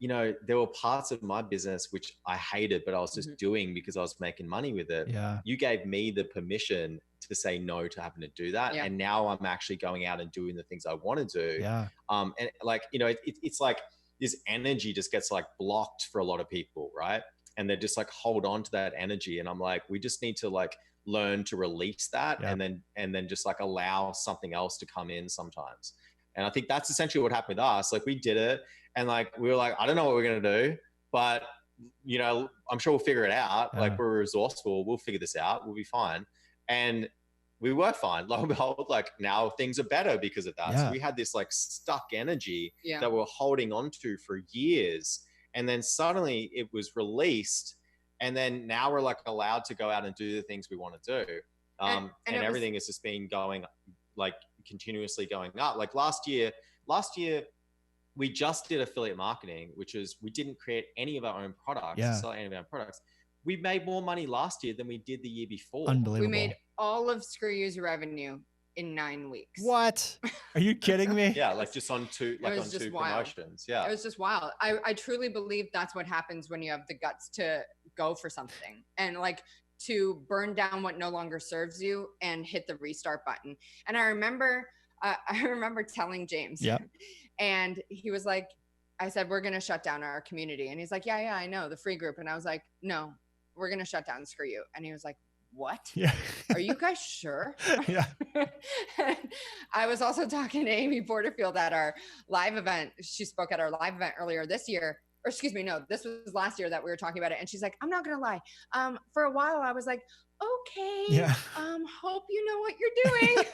you know, there were parts of my business which I hated, but I was just doing because I was making money with it. Yeah. You gave me the permission to say no to having to do that. Yeah. And now I'm actually going out and doing the things I want to do. Yeah. And like, you know, it's like this energy just gets like blocked for a lot of people, right? And they just like hold on to that energy. And I'm like, we just need to like learn to release that and then just like allow something else to come in sometimes. And I think that's essentially what happened with us. Like we did it and like, we were like, I don't know what we're going to do, but you know, I'm sure we'll figure it out. Yeah. Like we're resourceful. We'll figure this out. We'll be fine. And we were fine. Lo and behold, like now things are better because of that. Yeah. So we had this like stuck energy that we're holding on to for years. And then suddenly it was released. And then now we're like allowed to go out and do the things we want to do. And everything has just been going like continuously going up. Like last year, we just did affiliate marketing, which is we didn't create any of our own products, sell any of our own products. We made more money last year than we did the year before. Unbelievable. We made all of Screw You's revenue in 9 weeks. What? Are you kidding me? Yeah, like just on two promotions. Yeah. It was just wild. I truly believe that's what happens when you have the guts to go for something and like to burn down what no longer serves you and hit the restart button. And I remember telling James, and he was like, I said, we're going to shut down our community. And he's like, yeah, I know, the free group. And I was like, no, we're going to shut down Screw You. And he was like, what? Yeah. Are you guys sure? Yeah. I was also talking to Amy Porterfield at our live event. She spoke at our live event earlier this year. Or excuse me, no, this was last year that we were talking about it. And she's like, I'm not going to lie. For a while, I was like, okay, hope you know what you're doing.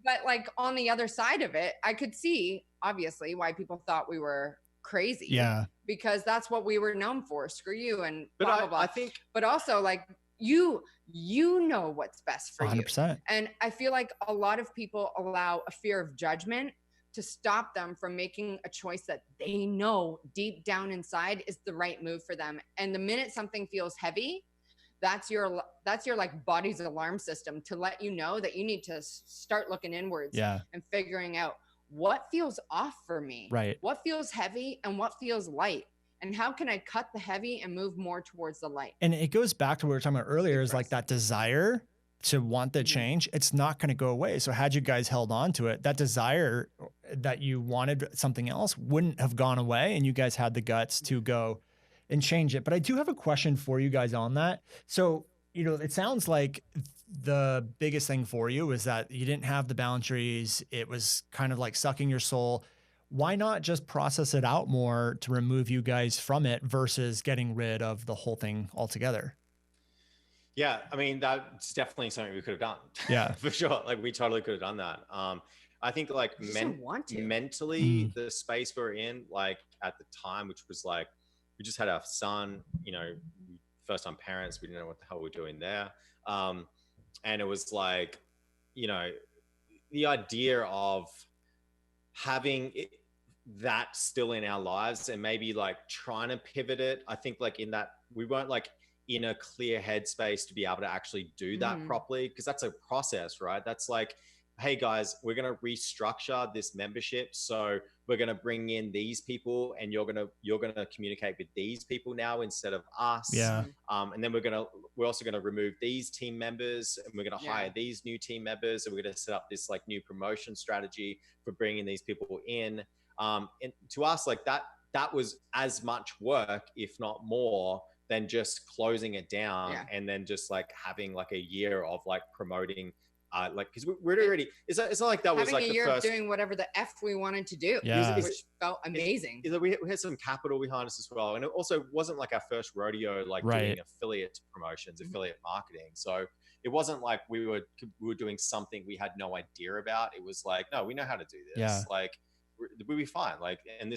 But like on the other side of it, I could see obviously why people thought we were crazy. Yeah. Because that's what we were known for. Screw you and but blah, blah, blah. I think, but also like you know what's best for 100%. you. And I feel like a lot of people allow a fear of judgment to stop them from making a choice that they know deep down inside is the right move for them. And the minute something feels heavy, that's your like body's alarm system to let you know that you need to start looking inwards and figuring out what feels off for me, right? What feels heavy and what feels light, and how can I cut the heavy and move more towards the light? And it goes back to what we were talking about earlier, is like that desire to want the change. It's not going to go away. So had you guys held on to it, that desire that you wanted something else wouldn't have gone away, and you guys had the guts to go and change it. But I do have a question for you guys on that. So, you know, it sounds like the biggest thing for you is that you didn't have the boundaries. It was kind of like sucking your soul. Why not just process it out more to remove you guys from it versus getting rid of the whole thing altogether? Yeah, I mean, that's definitely something we could have done. Yeah, for sure. Like we totally could have done that. I think like mentally, the space we're in, like at the time, which was like, we just had our son, you know, first time parents, we didn't know what the hell we're doing there. And it was like, you know, the idea of having that still in our lives and maybe like trying to pivot it. I think like in that we weren't like in a clear headspace to be able to actually do that properly, because that's a process, right? That's like, hey guys, we're going to restructure this membership. So we're going to bring in these people and you're going to communicate with these people now instead of us. Yeah. And then we're also going to remove these team members and we're going to hire these new team members. And we're going to set up this like new promotion strategy for bringing these people in. And to us, like that was as much work, if not more, than just closing it down and then just like having like a year of like promoting like, because we're already, it's not like that was like a year of doing whatever the F we wanted to do, which felt amazing. We had some capital behind us as well. And it also wasn't like our first rodeo, like doing affiliate promotions, affiliate marketing. So it wasn't like we were doing something we had no idea about. It was like, no, we know how to do this. Yeah. Like we'll be fine. Like, and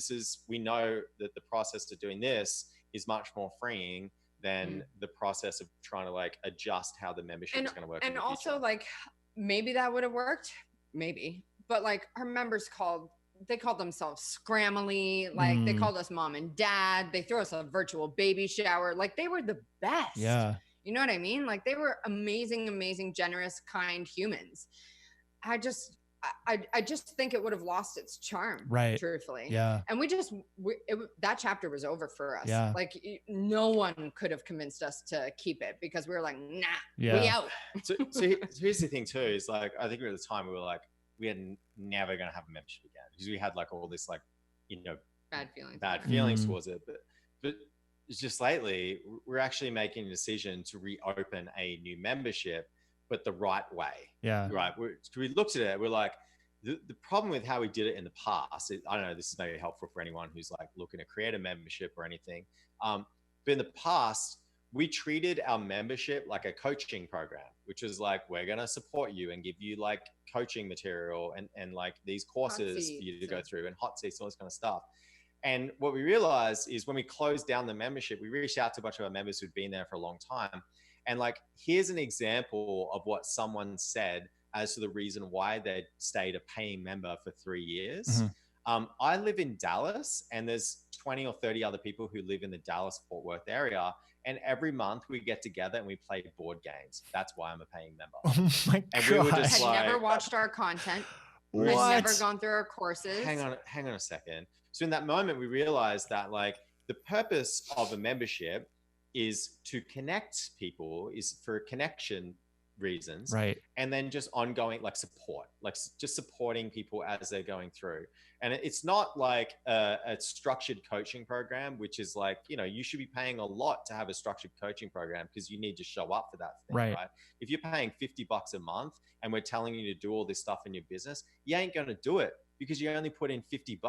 we know that the process of doing this is much more freeing than the process of trying to like adjust how the membership is going to work. And also like, maybe that would have worked, maybe, but like our members they called themselves Scramly. Like they called us mom and dad. They threw us a virtual baby shower. Like they were the best. Yeah. You know what I mean? Like they were amazing, amazing, generous, kind humans. I just think it would have lost its charm, right? Truthfully. Yeah. And that chapter was over for us. Yeah. Like no one could have convinced us to keep it because we were like, nah, yeah. we out. So here's the thing too, is like, I think at the time we were like, we are never going to have a membership again because we had like all this, like, you know, bad feelings towards it. But it's just lately we're actually making a decision to reopen a new membership, but the right way. Yeah. Right. We looked at it. We're like, the problem with how we did it in the past, I don't know, this is maybe helpful for anyone who's like looking to create a membership or anything. But in the past, we treated our membership like a coaching program, which is like, we're going to support you and give you like coaching material and like these courses for you to go through and hot seats, all this kind of stuff. And what we realized is when we closed down the membership, we reached out to a bunch of our members who'd been there for a long time. And like, here's an example of what someone said as to the reason why they stayed a paying member for 3 years. I live in Dallas and there's 20 or 30 other people who live in the Dallas-Fort Worth area. And every month we get together and we play board games. That's why I'm a paying member. Oh my and God. we were just had never watched our content. What? Had never gone through our courses. Hang on a second. So in that moment, we realized that like the purpose of a membership is to connect people, is for connection reasons, right? And then just ongoing like support, like just supporting people as they're going through. And it's not like a structured coaching program, which is like, you know, you should be paying a lot to have a structured coaching program because you need to show up for that thing, right? If you're paying $50 a month and we're telling you to do all this stuff in your business, you ain't going to do it because you only put in $50,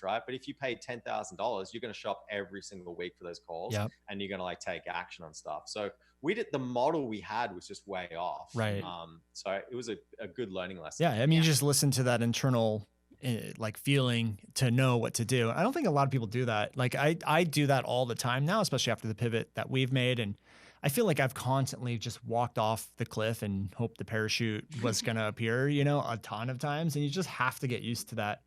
right? But if you paid $10,000, you're going to show up every single week for those calls, and you're going to like take action on stuff. So the model we had was just way off, right? So it was a good learning lesson. Yeah, I mean, you just listen to that internal like feeling to know what to do. I don't think a lot of people do that. Like I do that all the time now, especially after the pivot that we've made. And I feel like I've constantly just walked off the cliff and hoped the parachute was going to appear, you know, a ton of times. And you just have to get used to that.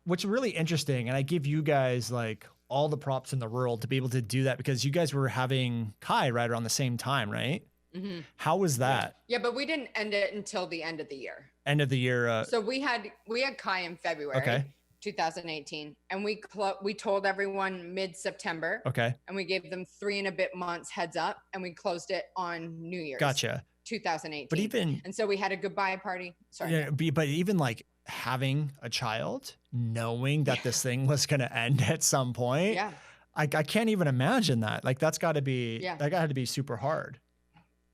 Which is really interesting. And I give you guys like all the props in the world to be able to do that because you guys were having Kai right around the same time, right? Mm-hmm. How was that? Yeah, but we didn't end it until the end of the year. End of the year. So we had Kai in February, 2018, and we told everyone mid-September. Okay. And we gave them 3 and a bit months heads up, and we closed it on New Year's. Gotcha. 2018. And so we had a goodbye party. Sorry. Yeah, but even like having a child, knowing that this thing was going to end at some point. Yeah. I can't even imagine that. Like that got to be super hard.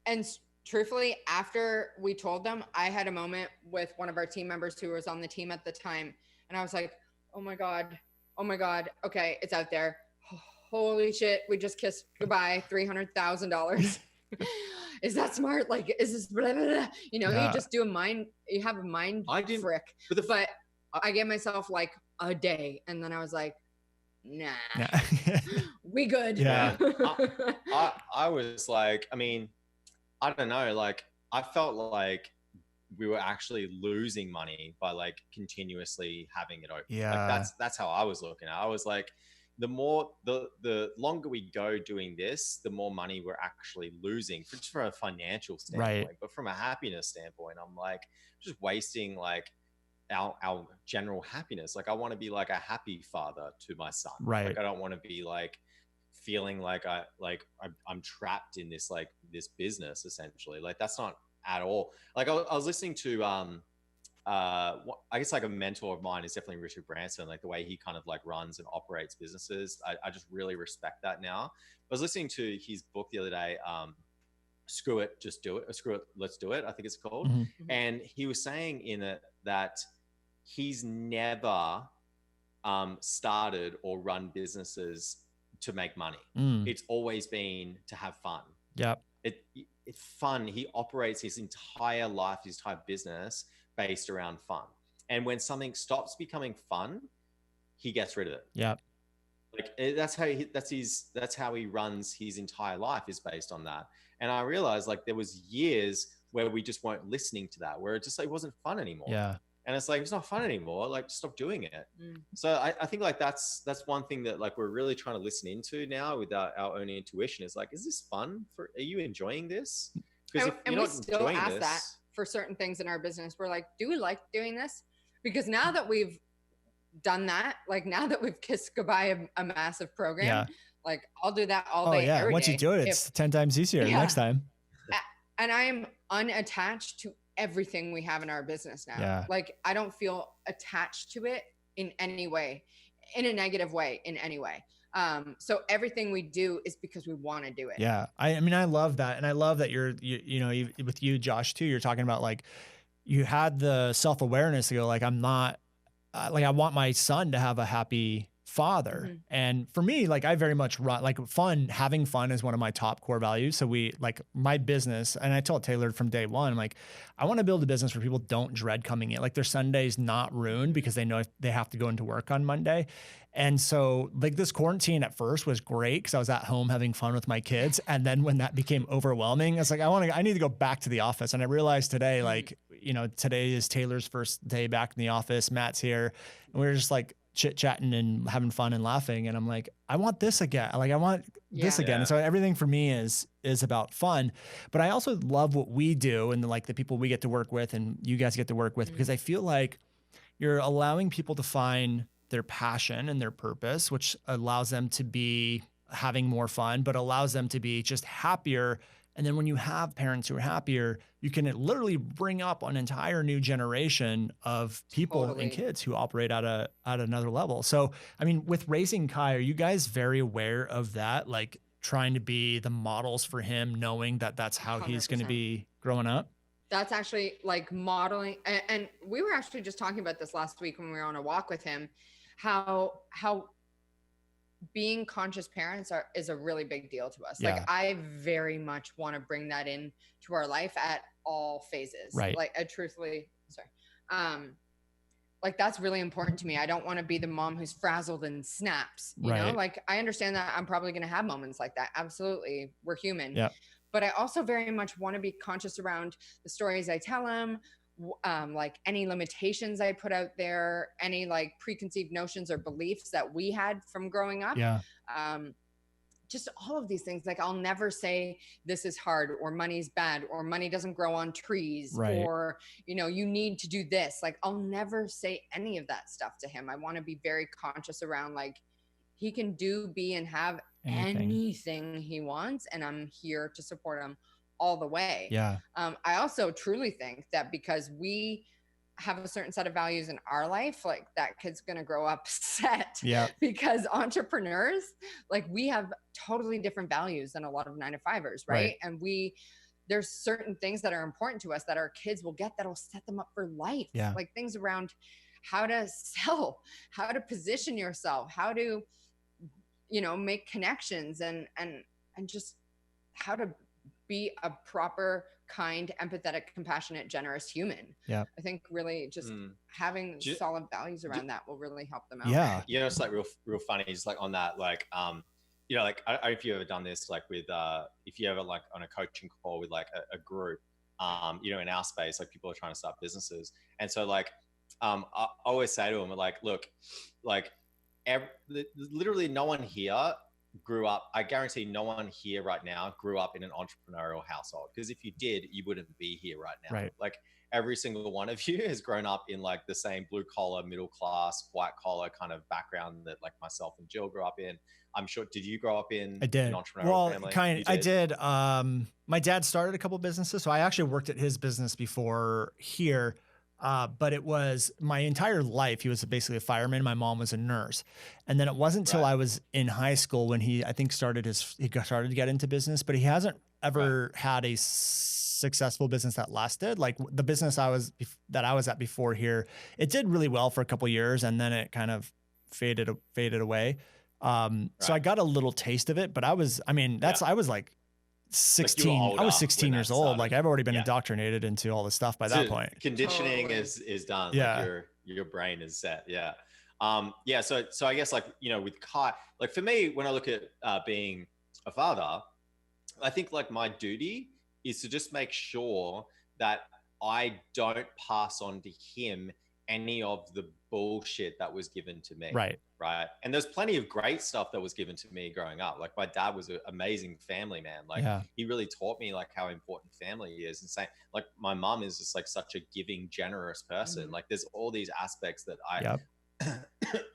And truthfully, after we told them, I had a moment with one of our team members who was on the team at the time. And I was like, oh my God. Okay. It's out there. Holy shit. We just kissed goodbye. $300,000. Is that smart? Like, is this blah, blah, blah. You know, you just do you have a mind frick. But I gave myself like a day. And then I was like, nah. We good. Yeah. I was like, I mean, I don't know. Like, I felt like we were actually losing money by like continuously having it open. Yeah. Like that's how I was looking at it. I was like, the longer we go doing this, the more money we're actually losing just from a financial standpoint, but from a happiness standpoint, I'm like just wasting like our general happiness. Like I want to be like a happy father to my son. Right. Like I don't want to be like feeling like I'm trapped in this business essentially. Like that's not at all. Like I was listening to I guess like a mentor of mine is definitely Richard Branson. Like the way he kind of like runs and operates businesses, I just really respect that now. I was listening to his book the other day, Screw It, Just Do It, or Screw It, Let's Do It, I think it's called. Mm-hmm. And he was saying in it that he's never started or run businesses to make money. It's always been to have fun. Yep. It's fun. He operates his entire life, his entire business based around fun. And when something stops becoming fun, he gets rid of it. Yep. Like that's how he runs his entire life, is based on that. And I realized like there was years where we just weren't listening to that, where it just like wasn't fun anymore. Yeah. And it's like, it's not fun anymore. Like, stop doing it. So I think like that's one thing that like we're really trying to listen into now with our own intuition, is like, is this fun? Are you enjoying this? Because and we still ask that for certain things in our business. We're like, do we like doing this? Because now that we've done that, like now that we've kissed goodbye a massive program, like I'll do that all day. Every Once day. You do it, it's 10 times easier next time. And I am unattached to everything we have in our business now. Yeah. Like I don't feel attached to it in any way, in a negative way, in any way. So everything we do is because we want to do it. Yeah. I mean, I love that. And I love that you know, with you, Josh, too, you're talking about like, you had the self-awareness to go like, I'm not like, I want my son to have a happy father. Mm-hmm. And for me, like I very much run like having fun is one of my top core values. So we like my business, and I told Taylor from day one, I'm like, I want to build a business where people don't dread coming in, like their Sunday's not ruined because they know they have to go into work on Monday. And so like this quarantine at first was great because I was at home having fun with my kids. And then when that became overwhelming, it's like, I need to go back to the office. And I realized today, like, you know, today is Taylor's first day back in the office. Matt's here. And we were just like chit-chatting and having fun and laughing. And I'm like, I want this again. Like, I want this again. And so everything for me is about fun. But I also love what we do and like the people we get to work with and you guys get to work with, because I feel like you're allowing people to find their passion and their purpose, which allows them to be having more fun, but allows them to be just happier. And then when you have parents who are happier, you can literally bring up an entire new generation of people and kids who operate at another level. So, I mean, with raising Kai, are you guys very aware of that? Like trying to be the models for him, knowing that that's how 100%. He's going to be growing up? That's actually like modeling. And we were actually just talking about this last week when we were on a walk with him, how being conscious parents is a really big deal to us. Like I very much want to bring that in to our life at all phases. Right. Like like that's really important to me. I don't want to be the mom who's frazzled and snaps, you know, like I understand that I'm probably going to have moments like that. Absolutely. We're human. Yeah. But I also very much want to be conscious around the stories I tell him, like any limitations I put out there, any like preconceived notions or beliefs that we had from growing up. Yeah. Just all of these things. Like I'll never say this is hard or money's bad or money doesn't grow on trees or, you know, you need to do this. Like I'll never say any of that stuff to him. I want to be very conscious around like he can do, be, and have anything he wants. And I'm here to support him all the way. Yeah. I also truly think that because we have a certain set of values in our life, like that kid's going to grow up set. Yeah. Because entrepreneurs, like we have totally different values than a lot of 9-to-5ers. Right. And there's certain things that are important to us that our kids will get that'll set them up for life. Yeah. Like things around how to sell, how to position yourself, how to, you know, make connections and just how to be a proper, kind, empathetic, compassionate, generous human. Yeah. I think really just having solid values around that will really help them out. Yeah. You know, it's like real funny, just like on that, like, you know, like, I don't know if you've ever done this, like with, if you ever like on a coaching call with like a group, you know, in our space, like people are trying to start businesses. And so like, I always say to them, like, look, like literally no one here grew up. I guarantee no one here right now grew up in an entrepreneurial household, because if you did, you wouldn't be here right now. Right. Like every single one of you has grown up in like the same blue collar, middle class, white collar kind of background that like myself and Jill grew up in. I'm sure. Did you grow up in I did. an entrepreneurial family? I did. My dad started a couple businesses, so I actually worked at his business before here. But it was my entire life. He was basically a fireman. My mom was a nurse. And then it wasn't until I was in high school when he started to get into business, but he hasn't ever had a successful business that lasted. Like the business that I was at before here, it did really well for a couple of years and then it kind of faded away. So I got a little taste of it, but I was like 16. Like I was 16 years old. Like I've already been indoctrinated into all this stuff by that point. Conditioning is done. Yeah. Like your brain is set. Yeah. Yeah. So I guess like, you know, with Kai, like for me, when I look at being a father, I think like my duty is to just make sure that I don't pass on to him any of the bullshit that was given to me. Right. Right. And there's plenty of great stuff that was given to me growing up. Like my dad was an amazing family man. Like he really taught me like how important family is, and saying like my mom is just like such a giving, generous person. Like there's all these aspects that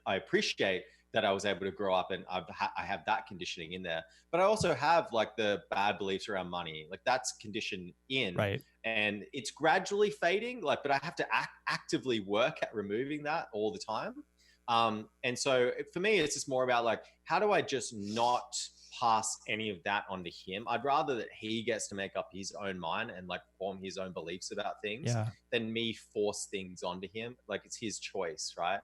I appreciate that I was able to grow up, and I have that conditioning in there. But I also have like the bad beliefs around money, like that's conditioned in, right, and it's gradually fading. Like, but I have to actively work at removing that all the time. And so for me, it's just more about like, how do I just not pass any of that onto him? I'd rather that he gets to make up his own mind and like form his own beliefs about things than me force things onto him. Like it's his choice, right?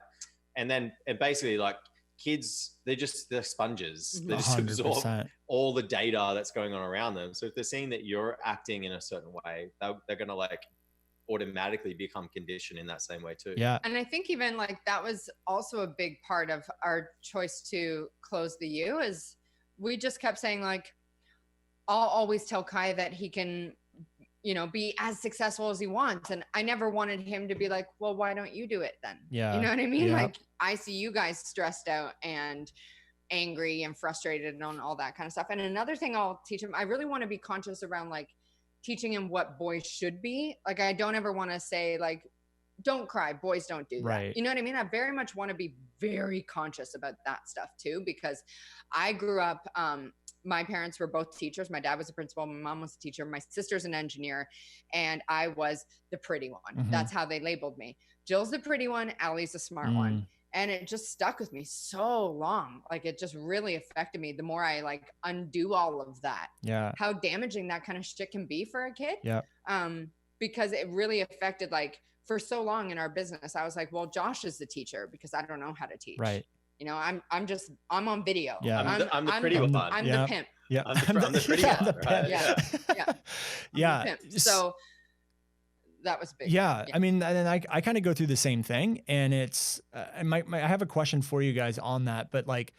And basically like kids, they're sponges. They just 100%. absorb all the data that's going on around them. So if they're seeing that you're acting in a certain way, they're going to like automatically become conditioned in that same way too. Yeah. And I think even like that was also a big part of our choice to close the U, is we just kept saying like, I'll always tell Kai that he can, you know, be as successful as he wants. And I never wanted him to be like, well, why don't you do it then? Yeah. You know what I mean? Yeah. Like I see you guys stressed out and angry and frustrated and on all that kind of stuff. And another thing I'll teach him, I really want to be conscious around like teaching him what boys should be. Like, I don't ever want to say like, don't cry, boys don't do that. You know what I mean? I very much want to be very conscious about that stuff too, because I grew up, my parents were both teachers. My dad was a principal. My mom was a teacher. My sister's an engineer. And I was the pretty one. That's how they labeled me. Jill's the pretty one. Allie's the smart one. And it just stuck with me so long. Like it just really affected me. The more I like undo all of that, how damaging that kind of shit can be for a kid. Because it really affected, like for so long in our business, I was like, well, Josh is the teacher because I don't know how to teach. Right. You know, I'm on video. I'm the pretty one. I'm the pimp. I'm the pretty one. Right? So that was big. I mean, and I kind of go through the same thing, and it's, I have a question for you guys on that, but like,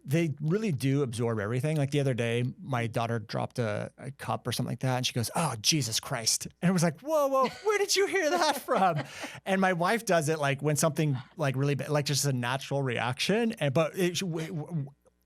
they really do absorb everything. Like the other day, my daughter dropped a cup or something like that, and she goes, "Oh, Jesus Christ." And it was like, whoa, where did you hear that from? And my wife does it like when something like really bad, like just a natural reaction. But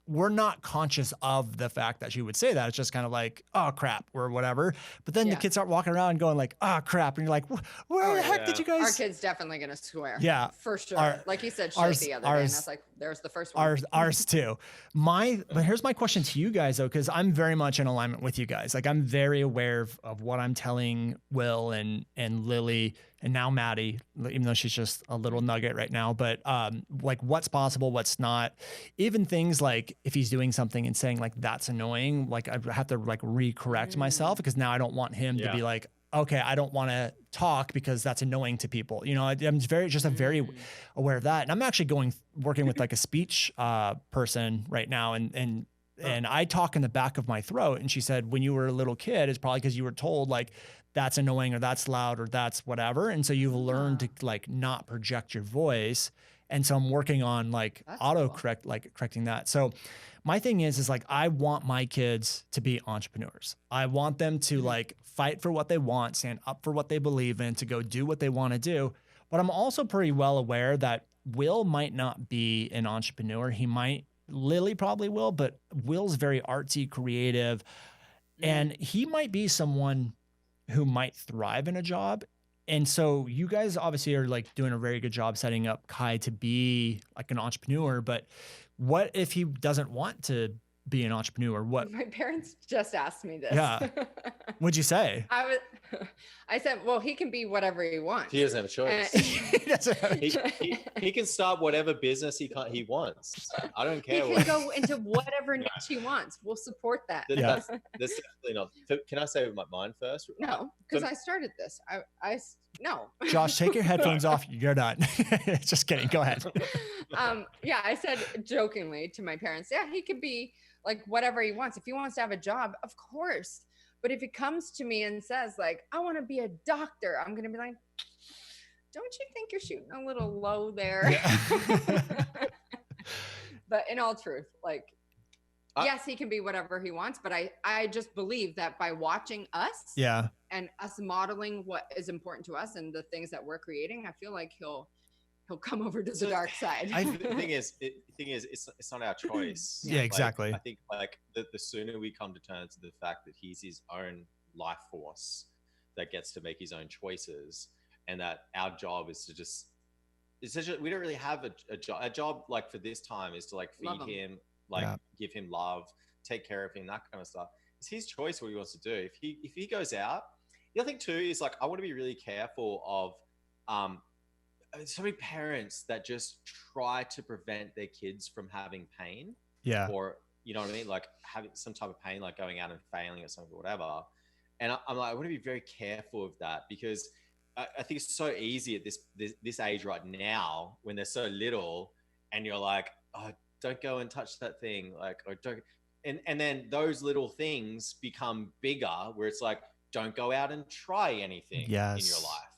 we're not conscious of the fact that she would say that. It's just kind of like, oh crap, or whatever. But then the kids start walking around going like, oh crap. And you're like, where the heck did you guys? Our kid's definitely going to swear. Yeah. For sure. Like you said, shit the other day. And I was like, there's the first one. Ours too. But here's my question to you guys though, because I'm very much in alignment with you guys. Like I'm very aware of what I'm telling Will and Lily, and now Maddie, even though she's just a little nugget right now, but like what's possible, what's not. Even things like if he's doing something and saying like, that's annoying, like I have to like recorrect myself, because now I don't want him to be like, okay, I don't want to talk because that's annoying to people. You know, I'm very aware of that. And I'm actually working with like a speech person right now. And I talk in the back of my throat. And she said, when you were a little kid, it's probably because you were told like, that's annoying or that's loud or that's whatever. And so you've learned to like not project your voice. And so I'm working on like autocorrect, like correcting that. So my thing is like, I want my kids to be entrepreneurs. I want them to like fight for what they want, stand up for what they believe in, to go do what they want to do. But I'm also pretty well aware that Will might not be an entrepreneur. Lily probably will, but Will's very artsy, creative, and he might be someone who might thrive in a job. And so you guys obviously are like doing a very good job setting up Kai to be like an entrepreneur, but what if he doesn't want to be an entrepreneur? What? My parents just asked me this. Yeah. What'd you say? I said, well, he can be whatever he wants. He doesn't have a choice. He can start whatever business he wants. I don't care. He can go into whatever niche he wants. We'll support that. That's definitely not. Can I say mine first? No, because I started this. No. Josh, take your headphones off. You're done. Just kidding. Go ahead. I said jokingly to my parents, he could be like whatever he wants. If he wants to have a job, of course. But if he comes to me and says like, I want to be a doctor, I'm going to be like, don't you think you're shooting a little low there? Yeah. But in all truth, like, yes, he can be whatever he wants, but I just believe that by watching us and us modeling what is important to us and the things that we're creating, I feel like he'll come over to the dark side. The thing is, it's not our choice. Yeah, exactly. Like, I think like the sooner we come to terms with the fact that he's his own life force that gets to make his own choices, and that our job is to just, we don't really have a job. A job like for this time is to like feed him, like give him love, take care of him, that kind of stuff. It's his choice what he wants to do. If he goes out, the other thing too is like, I want to be really careful of so many parents that just try to prevent their kids from having pain. Yeah. Or, you know what I mean? Like having some type of pain, like going out and failing or something, or whatever. And I'm like, I want to be very careful of that, because I think it's so easy at this age right now when they're so little, and you're like, oh, don't go and touch that thing. Like, or don't, and then those little things become bigger, where it's like, don't go out and try anything in your life.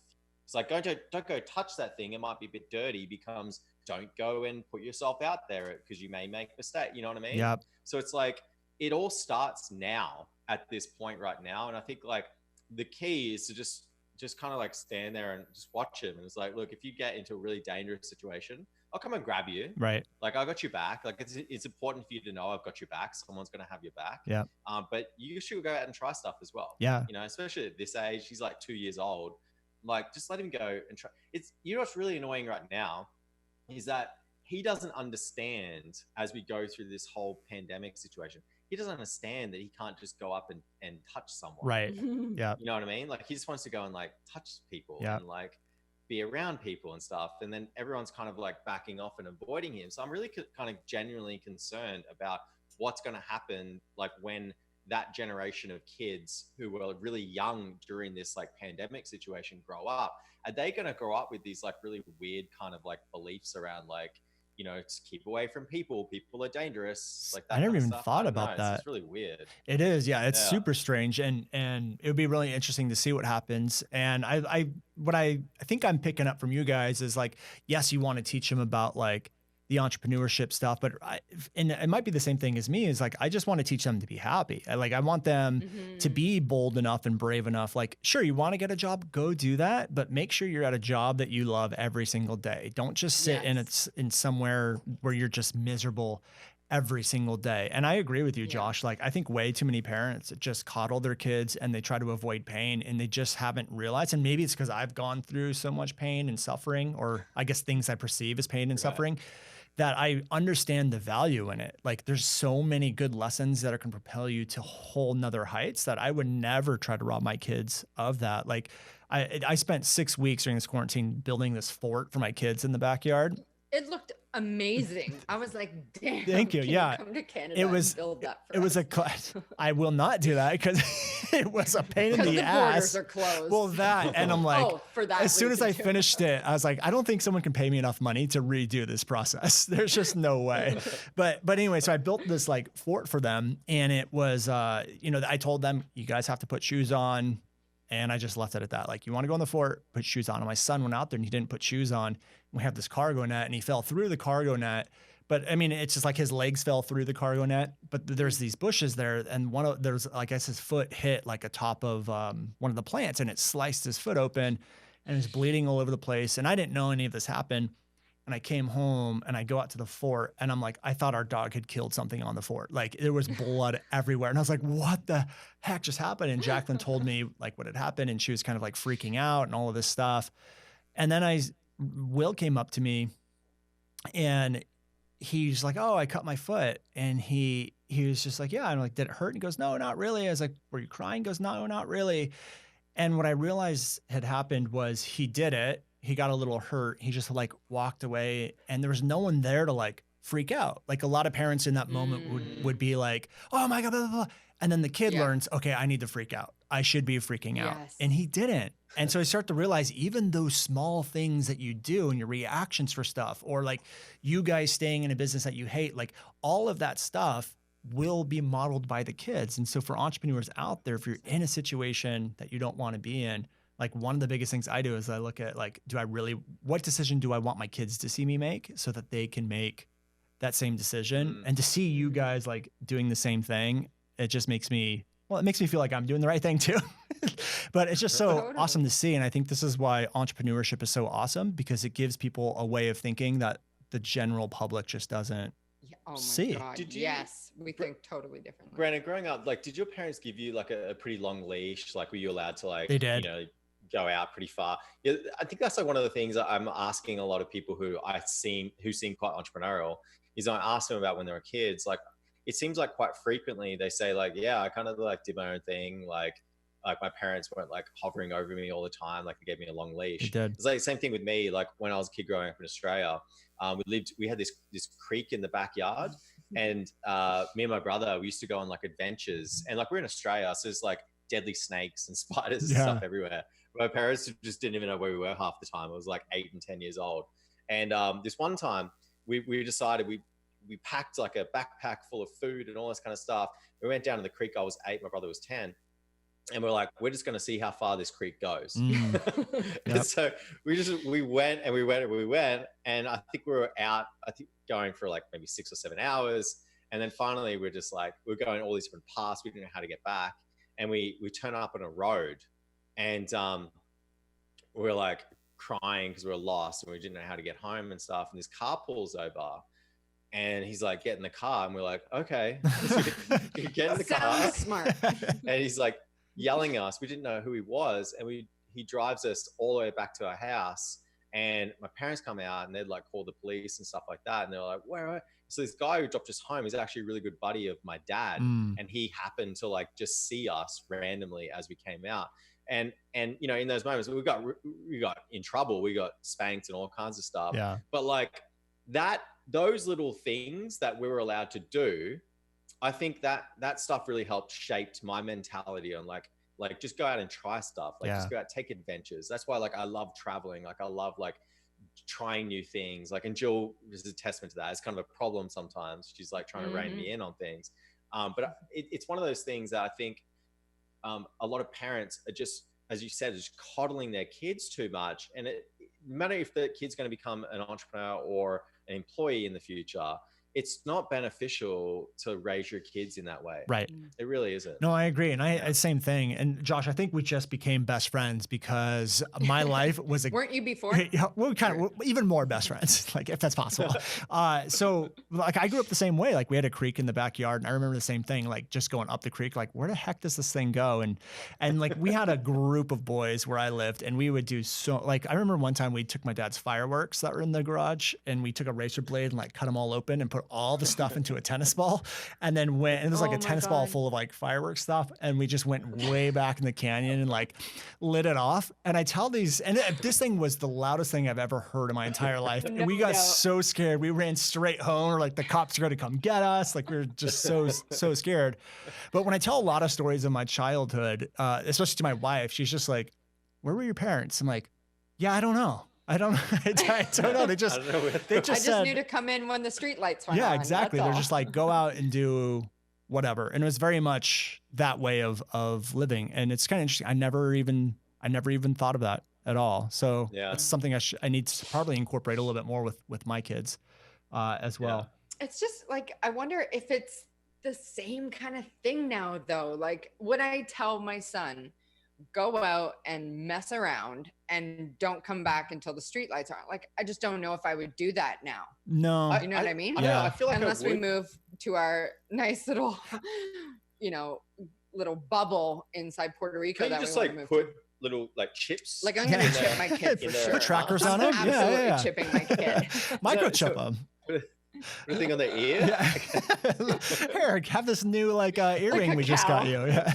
It's like, don't go touch that thing. It might be a bit dirty. Becomes, don't go and put yourself out there because you may make a mistake. You know what I mean? Yep. So it's like, it all starts now at this point right now. And I think like the key is to just kind of like stand there and just watch him. And it's like, look, if you get into a really dangerous situation, I'll come and grab you. Right. Like, I got your back. Like, it's important for you to know I've got your back. Someone's going to have your back. Yeah. But you should go out and try stuff as well. Yeah. You know, especially at this age, he's like 2 years old. Like, just let him go and try. You know, what's really annoying right now is that he doesn't understand, as we go through this whole pandemic situation, he doesn't understand that he can't just go up and touch someone. Right. Yeah. You know what I mean? Like, he just wants to go and like touch people and like be around people and stuff. And then everyone's kind of like backing off and avoiding him. So I'm really kind of genuinely concerned about what's going to happen, like when that generation of kids who were really young during this like pandemic situation grow up. Are they going to grow up with these like really weird kind of like beliefs around like, you know, just keep away from people. People are dangerous. Like that. I never even thought about that. It's really weird. It is. Yeah. It's super strange. And it would be really interesting to see what happens. And what I think I'm picking up from you guys is like, yes, you want to teach them about like the entrepreneurship stuff, but and it might be the same thing as me, is like, I just want to teach them to be happy. I want them to be bold enough and brave enough. Like, sure, you want to get a job, go do that, but make sure you're at a job that you love every single day. Don't just sit in somewhere where you're just miserable every single day. And I agree with you, Josh. Like, I think way too many parents just coddle their kids and they try to avoid pain, and they just haven't realized. And maybe it's because I've gone through so much pain and suffering, or I guess things I perceive as pain and suffering, that I understand the value in it. Like, there's so many good lessons that can propel you to whole nother heights that I would never try to rob my kids of that. Like, I spent 6 weeks during this quarantine building this fort for my kids in the backyard. It looked amazing. I was like, damn. Thank you. Yeah. Come to Canada and build that for us. I will not do that because it was a pain in the ass. Borders are closed. Well, that, and I'm like, for that as soon as I finished it, I was like, I don't think someone can pay me enough money to redo this process. There's just no way. But anyway, so I built this like fort for them, and it was, you know, I told them, you guys have to put shoes on. And I just left it at that. Like, you want to go in the fort, put shoes on. And my son went out there and he didn't put shoes on. We have this cargo net and he fell through the cargo net. But I mean, it's just like his legs fell through the cargo net, but there's these bushes there. And there's, like, I guess his foot hit like a top of one of the plants, and it sliced his foot open and was bleeding all over the place. And I didn't know any of this happened. And I came home and I go out to the fort and I'm like, I thought our dog had killed something on the fort. Like, there was blood everywhere. And I was like, what the heck just happened? And Jacqueline told me like what had happened, and she was kind of like freaking out and all of this stuff. And then Will came up to me and he's like, oh, I cut my foot. And he was just like, yeah. I'm like, did it hurt? And he goes, no, not really. I was like, were you crying? He goes, no, not really. And what I realized had happened was he did it. He got a little hurt. He just like walked away, and there was no one there to like freak out. Like, a lot of parents in that moment would be like, oh my God, blah, blah, blah. And then the kid learns, okay, I need to freak out. I should be freaking out. And he didn't. And so I start to realize even those small things that you do and your reactions for stuff, or like you guys staying in a business that you hate, like all of that stuff will be modeled by the kids. And so for entrepreneurs out there, if you're in a situation that you don't want to be in, like one of the biggest things I do is I look at like, what decision do I want my kids to see me make so that they can make that same decision? And to see you guys like doing the same thing, it just makes me, well, it makes me feel like I'm doing the right thing too. But it's just so awesome to see. And I think this is why entrepreneurship is so awesome, because it gives people a way of thinking that the general public just doesn't see. God. Yes, we think totally differently. Brandon, growing up, like, did your parents give you like a pretty long leash? Like, were you allowed to like, They did. you know, go out pretty far? Yeah, I think that's like one of the things that I'm asking a lot of people who seem quite entrepreneurial is I ask them about when they were kids. Like, it seems like quite frequently they say like, yeah, I kind of like did my own thing. Like my parents weren't like hovering over me all the time. Like they gave me a long leash. It's like the same thing with me. Like when I was a kid growing up in Australia, we had this creek in the backyard, and me and my brother, we used to go on like adventures, and like we're in Australia, so there's like deadly snakes and spiders and stuff everywhere. My parents just didn't even know where we were half the time. I was like 8 and 10 years old. And this one time we decided we packed like a backpack full of food and all this kind of stuff. We went down to the creek. I was 8, my brother was 10. And we're like, we're just going to see how far this creek goes. And so we went. And I think we were out, going for like maybe 6 or 7 hours. And then finally we're just like, we're going all these different paths. We didn't know how to get back. And we turn up on a road, and we're like crying because we were lost and we didn't know how to get home and stuff. And this car pulls over, and he's like, get in the car. And we're like, okay, you get in the car. Smart. And he's like yelling at us. We didn't know who he was. And he drives us all the way back to our house. And my parents come out and they'd like call the police and stuff like that. And they're like, where? So this guy who dropped us home is actually a really good buddy of my dad. And he happened to like just see us randomly as we came out. And you know, in those moments we got in trouble, we got spanked and all kinds of stuff. Yeah. But like those little things that we were allowed to do, I think that stuff really helped shape my mentality on like just go out and try stuff. Like just go out, take adventures. That's why like I love traveling. Like I love like trying new things. Like, and Jill is a testament to that. It's kind of a problem sometimes. She's like trying to rein me in on things. But it's one of those things that I think a lot of parents are just, as you said, just coddling their kids too much. And no matter if the kid's going to become an entrepreneur or an employee in the future, it's not beneficial to raise your kids in that way. Right. It really isn't. No, I agree. And I same thing. And Josh, I think we just became best friends because my life was Weren't you before? Yeah, we're kind of even more best friends, like if that's possible. So like I grew up the same way. Like we had a creek in the backyard, and I remember the same thing, like just going up the creek, like where the heck does this thing go? And like we had a group of boys where I lived, and we would do like I remember one time we took my dad's fireworks that were in the garage, and we took a razor blade and like cut them all open and put all the stuff into a tennis ball, and then went, and it was like a tennis ball full of like fireworks stuff, and we just went way back in the canyon and like lit it off. And I tell these, and this thing was the loudest thing I've ever heard in my entire life. And we got so scared, we ran straight home, or like the cops are going to come get us. Like we were just so scared. But when I tell a lot of stories of my childhood, especially to my wife, she's just like, "Where were your parents?" I'm like, "Yeah, I don't know. I don't know. They just knew to come in when the street lights went on. Yeah, exactly. They're just like, go out and do whatever. And it was very much that way of living. And it's kind of interesting. I never even thought of that at all. So that's something I need to probably incorporate a little bit more with my kids as well. Yeah. It's just like, I wonder if it's the same kind of thing now though. Like, would I tell my son, go out and mess around and don't come back until the streetlights are on? Like, I just don't know if I would do that now. No. You know what I mean? Yeah. I feel like unless we move to our nice little, little bubble inside Puerto Rico. Can you just like put little like chips? Like I'm going to chip my kid for sure. Put trackers on them? Absolutely chipping my kid. Microchip them. Put a thing on the ear? Yeah. Here, have this new like earring like we just got you. Yeah.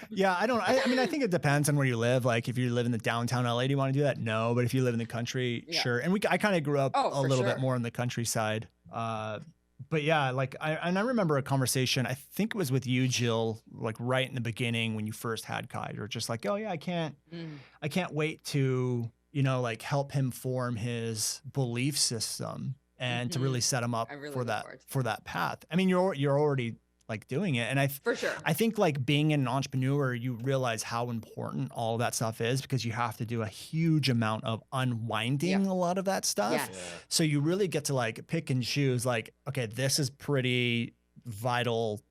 Yeah, I mean, I think it depends on where you live. Like if you live in the downtown LA, do you want to do that? No. But if you live in the country, sure. And I kind of grew up a little bit more in the countryside. But yeah, like I remember a conversation, I think it was with you, Jill, like right in the beginning when you first had Kai. You're just like, oh yeah, I can't wait to, like help him form his belief system and to really set him up for that path. I mean, you're already like doing it. And For sure. I think like being an entrepreneur, you realize how important all of that stuff is because you have to do a huge amount of unwinding a lot of that stuff. Yes. Yeah. So you really get to like pick and choose like, okay, this is pretty vital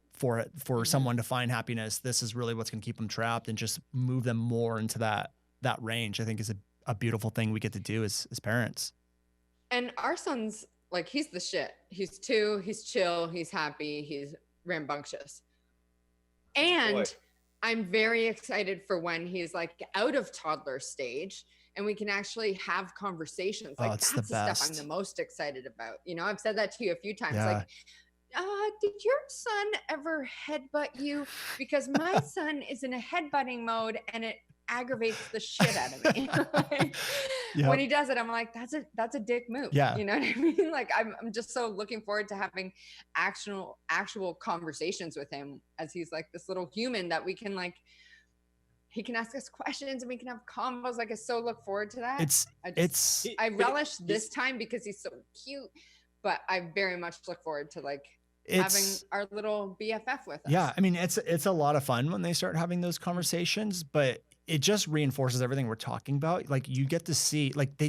for someone to find happiness. This is really what's going to keep them trapped, and just move them more into that range. I think is a beautiful thing we get to do as parents. And our son's like, he's the shit. He's 2, he's chill, he's happy, he's rambunctious. And Boy. I'm very excited for when he's like out of toddler stage and we can actually have conversations. Like it's that's the the best. stuff I'm the most excited about. You know, I've said that to you a few times. Yeah. Like, did your son ever headbutt you? Because my son is in a headbutting mode and it aggravates the shit out of me. When he does it, I'm like, that's a dick move. Yeah. You know what I mean? Like I'm just so looking forward to having actual conversations with him as he's like this little human that we can like, he can ask us questions and we can have combos. Like I so look forward to that. I relish this time because he's so cute, but I very much look forward to like having our little BFF with us. Yeah. I mean, it's a lot of fun when they start having those conversations, but it just reinforces everything we're talking about. Like you get to see, like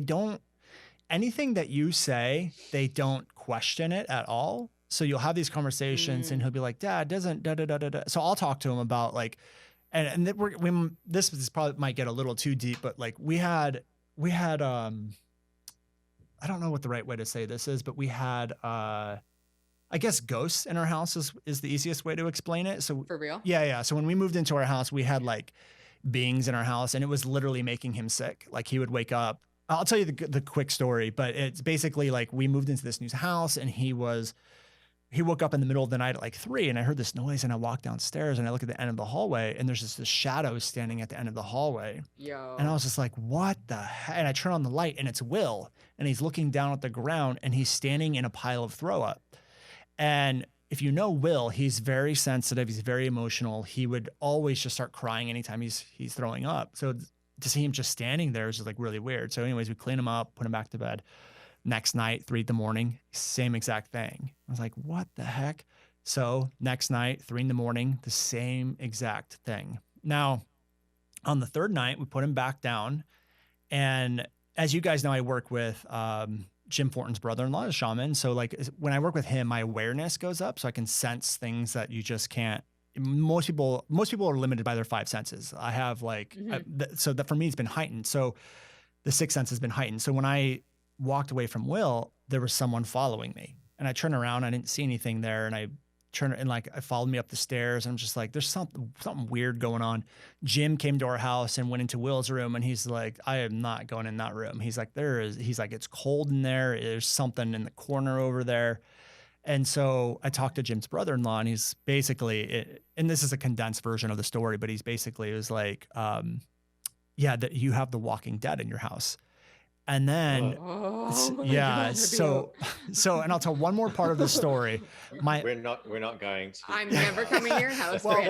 anything that you say, they don't question it at all. So you'll have these conversations and he'll be like, Dad doesn't da da da da da. So I'll talk to him about like, and this is probably might get a little too deep, but like we had I don't know what the right way to say this is, but we had I guess ghosts in our house is the easiest way to explain it. So for real? Yeah. So when we moved into our house, we had like beings in our house and it was literally making him sick. Like he would wake up. I'll tell you the quick story, but it's basically like we moved into this new house and he woke up in the middle of the night at like 3 and I heard this noise and I walked downstairs and I look at the end of the hallway and there's just this shadow standing at the end of the hallway. Yo. And I was just like, what the heck? And I turn on the light and it's Will and he's looking down at the ground and he's standing in a pile of throw up. And if you know Will, he's very sensitive. He's very emotional. He would always just start crying anytime he's throwing up. So to see him just standing there is just like really weird. So anyways, we clean him up, put him back to bed. Next night, 3 a.m, same exact thing. I was like, what the heck? So next night, 3 a.m, the same exact thing. Now, on the 3rd night, we put him back down. And as you guys know, I work with Jim Fortin's brother-in-law, a shaman. So like when I work with him, my awareness goes up so I can sense things that you just can't. Most people are limited by their 5 senses. I have like, so that for me, it's been heightened. So the 6th sense has been heightened. So when I walked away from Will, there was someone following me and I turned around, I didn't see anything there. And I turned and like, I followed me up the stairs and I'm just like, there's something weird going on. Jim came to our house and went into Will's room and he's like, I am not going in that room. He's like, it's cold in there. There's something in the corner over there. And so I talked to Jim's brother-in-law and he's basically, and this is a condensed version of the story, but he's basically, it was like, that you have the Walking Dead in your house. And then, so, and I'll tell one more part of the story. We're not going to. I'm never coming to your house. Well,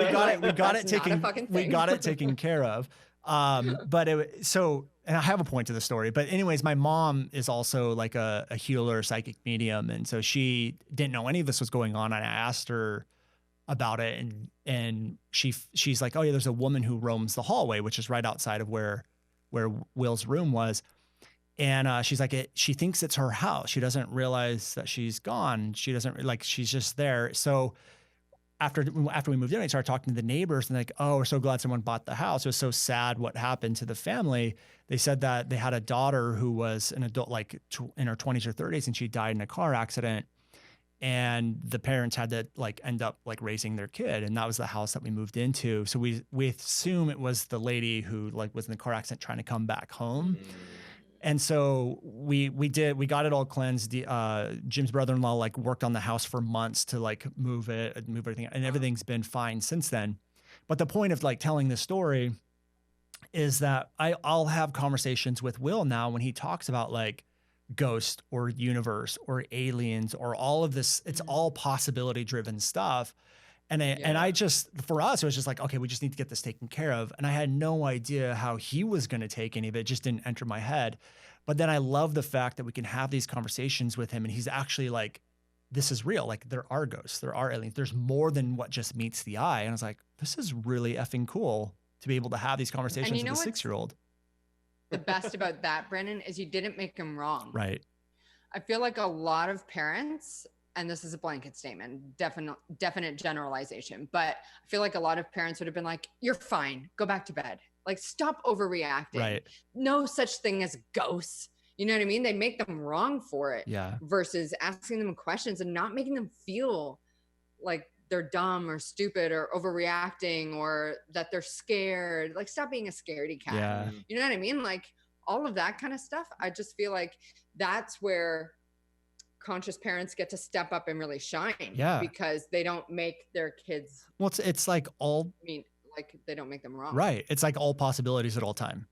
we got it taken care of. But and I have a point to the story, but anyways, my mom is also like a healer, psychic medium. And so she didn't know any of this was going on. And I asked her about it and she's like, oh yeah, there's a woman who roams the hallway, which is right outside of where Will's room was. And she's like, she thinks it's her house. She doesn't realize that she's gone. She doesn't like, she's just there. So after we moved in, I started talking to the neighbors and like, oh, we're so glad someone bought the house. It was so sad what happened to the family. They said that they had a daughter who was an adult, like in her 20s or 30s, and she died in a car accident. And the parents had to like end up like raising their kid. And that was the house that we moved into. So we assume it was the lady who like was in the car accident trying to come back home. And so we got it all cleansed. Jim's brother-in-law like worked on the house for months to like move everything, and everything's been fine since then. But the point of like telling this story is that I'll have conversations with Will now when he talks about like ghost or universe or aliens or all of this. It's all possibility driven stuff. And I just, for us, it was just like, okay, we just need to get this taken care of. And I had no idea how he was going to take any of it. It just didn't enter my head. But then I love the fact that we can have these conversations with him and he's actually like this is real. Like there are ghosts, there are aliens, there's more than what just meets the eye. And I was like, this is really effing cool to be able to have these conversations with a 6-year-old. The best about that, Brandon, is you didn't make them wrong. Right. I feel like a lot of parents, and this is a blanket statement, definite generalization, but I feel like a lot of parents would have been like, you're fine, go back to bed. Like, stop overreacting. Right. No such thing as ghosts. You know what I mean? They make them wrong for it. Yeah. Versus asking them questions and not making them feel like they're dumb or stupid or overreacting or that they're scared. Like, stop being a scaredy cat. Yeah. You know what I mean? Like all of that kind of stuff. I just feel like that's where conscious parents get to step up and really shine. Yeah. Because they don't make their kids. Well, it's like all. I mean, like they don't make them wrong. Right. It's like all possibilities at all time.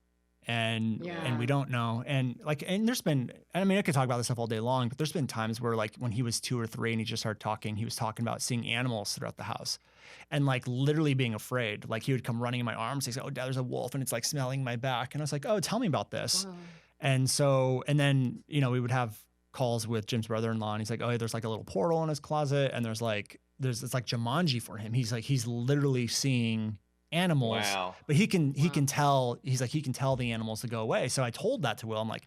And we don't know. And there's been, I mean, I could talk about this stuff all day long, but there's been times where like when he was 2 or 3 and he just started talking, he was talking about seeing animals throughout the house and like literally being afraid. Like he would come running in my arms. He's like, oh, Dad, there's a wolf and it's like smelling my back. And I was like, oh, tell me about this. Wow. And then, you know, we would have calls with Jim's brother-in-law and he's like, oh, there's like a little portal in his closet. And it's like Jumanji for him. He's literally seeing animals, but he can tell, he can tell the animals to go away. So I told that to Will. I'm like,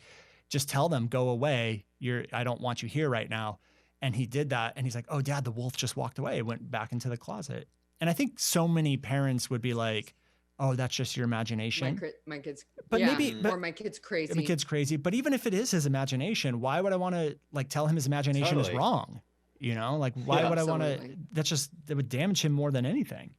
just tell them, go away. I don't want you here right now. And he did that. And he's like, oh, Dad, the wolf just walked away. It went back into the closet. And I think so many parents would be like, oh, that's just your imagination. My kid's, or my kid's crazy. My kid's crazy. But even if it is his imagination, why would I want to like tell him his imagination is wrong? You know, like why would I want to, that would damage him more than anything.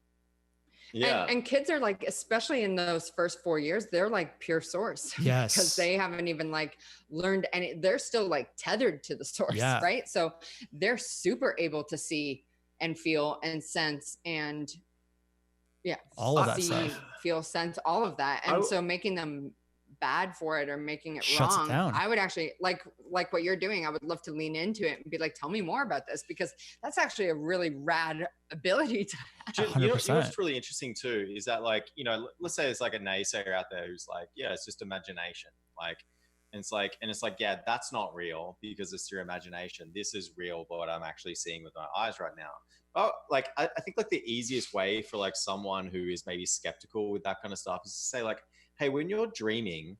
Yeah. And kids are like, especially in those first 4 years, they're like pure source. Yes. Because they haven't even like learned any, they're still like tethered to the source, right? So they're super able to see and feel and sense and all of that stuff. Feel, sense, all of that. And so making them bad for it or making it shuts wrong, it down. I would actually like what you're doing. I would love to lean into it and be like, tell me more about this, because that's actually a really rad ability to have. You know what's really interesting too is that, like, you know, let's say it's like a naysayer out there who's like, yeah, it's just imagination, like, and it's like, yeah, that's not real because it's your imagination. This is real, but what I'm actually seeing with my eyes right now. Oh, like I think like the easiest way for like someone who is maybe skeptical with that kind of stuff is to say like, hey, when you're dreaming,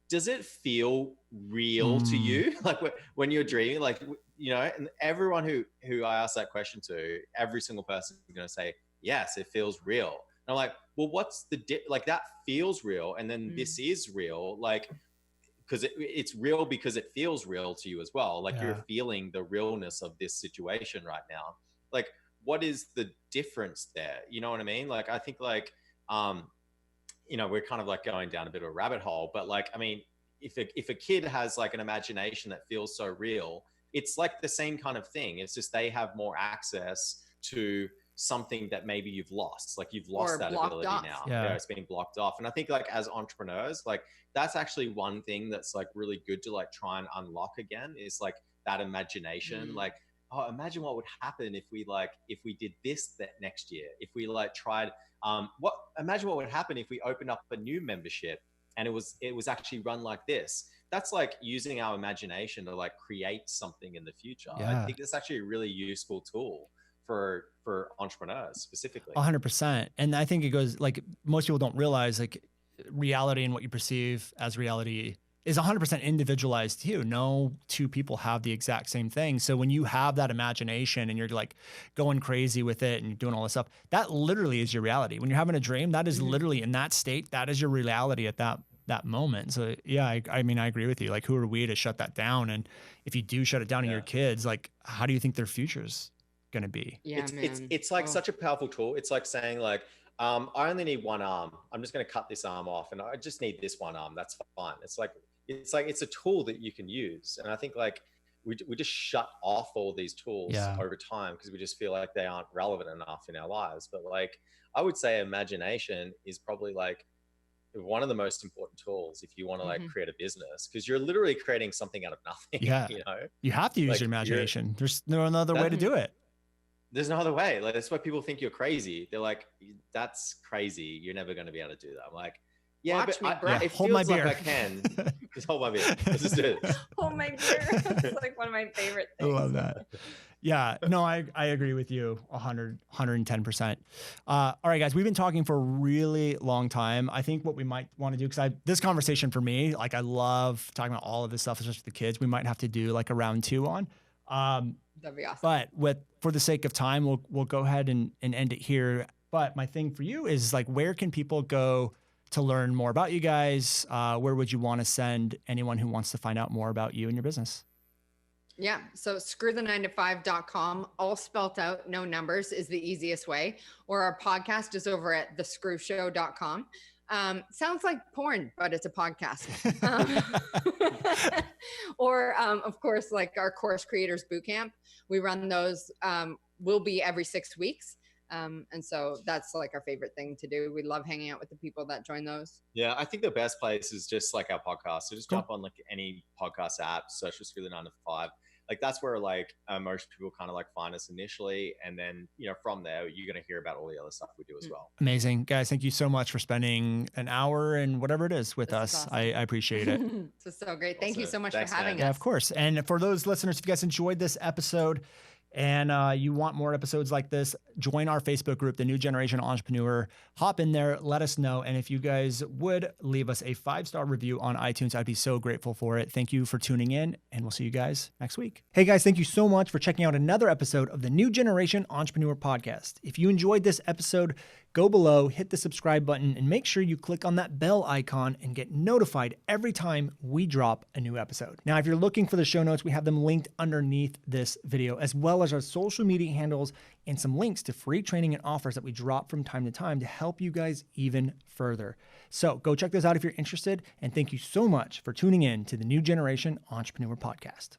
does it feel real to you? Like when you're dreaming, like, you know, and everyone who I ask that question to, every single person is going to say, yes, it feels real. And I'm like, well, what's the like that feels real. And then this is real. Like, because it's real because it feels real to you as well. Like you're feeling the realness of this situation right now. Like, what is the difference there? You know what I mean? Like, I think like, you know, we're kind of like going down a bit of a rabbit hole, but like, I mean, if a kid has like an imagination that feels so real, it's like the same kind of thing. It's just they have more access to something that maybe you've lost. Like you've lost that ability now. Yeah, it's being blocked off. And I think like as entrepreneurs, like that's actually one thing that's like really good to like try and unlock again is like that imagination. Like, oh, imagine what would happen if we did this that next year, if we like tried, imagine what would happen if we opened up a new membership and it was actually run like this. That's like using our imagination to like create something in the future. I think that's actually a really useful tool for entrepreneurs specifically. 100%. And I think it goes like, most people don't realize like reality and what you perceive as reality is 100% individualized to you. No two people have the exact same thing. So when you have that imagination and you're like going crazy with it and you're doing all this stuff, that literally is your reality. When you're having a dream, that is literally in that state, that is your reality at that moment. So yeah, I mean, I agree with you. Like, who are we to shut that down? And if you do shut it down in your kids, like, how do you think their future's going to be? Yeah, it's like such a powerful tool. It's like saying like, I only need one arm. I'm just going to cut this arm off and I just need this one arm. That's fine. It's a tool that you can use. And I think like we just shut off all these tools over time because we just feel like they aren't relevant enough in our lives. But like, I would say imagination is probably like one of the most important tools if you want to like create a business, because you're literally creating something out of nothing. Yeah. You know, you have to use like your imagination. There's no other way to do it. There's no other way. Like, that's why people think you're crazy. They're like, that's crazy. You're never going to be able to do that. I'm like, yeah, watch but me, it hold feels my beer. Like I can. Just hold my beer. Let's just do it. Hold my beer. It's like one of my favorite things. I love that. Yeah, no, I agree with you 110%. All right, guys, we've been talking for a really long time. I think what we might want to do, because this conversation for me, like I love talking about all of this stuff, especially with the kids. We might have to do like a round 2 on. That'd be awesome. But for the sake of time, we'll go ahead and end it here. But my thing for you is like, where can people go to learn more about you guys? Where would you want to send anyone who wants to find out more about you and your business? Yeah. So screwthe9to5.com, all spelt out, no numbers, is the easiest way. Or our podcast is over at thescrewshow.com. Sounds like porn, but it's a podcast. Or of course, like our Course Creators Bootcamp, we run those, will be every 6 weeks. And so that's like our favorite thing to do. We love hanging out with the people that join those. Yeah, I think the best place is just like our podcast. So just jump on like any podcast app, search for Screw the 9 to 5. Like that's where like most people kind of like find us initially. And then, from there, you're going to hear about all the other stuff we do as well. Amazing. Guys, thank you so much for spending an hour and whatever it is with us. Awesome. I appreciate it. This is so great. Thank you so much for having us. Yeah, of course. And for those listeners, if you guys enjoyed this episode, and you want more episodes like this, join our Facebook group, The New Generation Entrepreneur. Hop in there, let us know. And if you guys would leave us a 5-star review on iTunes, I'd be so grateful for it. Thank you for tuning in, and we'll see you guys next week. Hey guys, thank you so much for checking out another episode of the New Generation Entrepreneur Podcast. If you enjoyed this episode, go below, hit the subscribe button, and make sure you click on that bell icon and get notified every time we drop a new episode. Now, if you're looking for the show notes, we have them linked underneath this video, as well as our social media handles and some links to free training and offers that we drop from time to time to help you guys even further. So go check those out if you're interested, and thank you so much for tuning in to the New Generation Entrepreneur Podcast.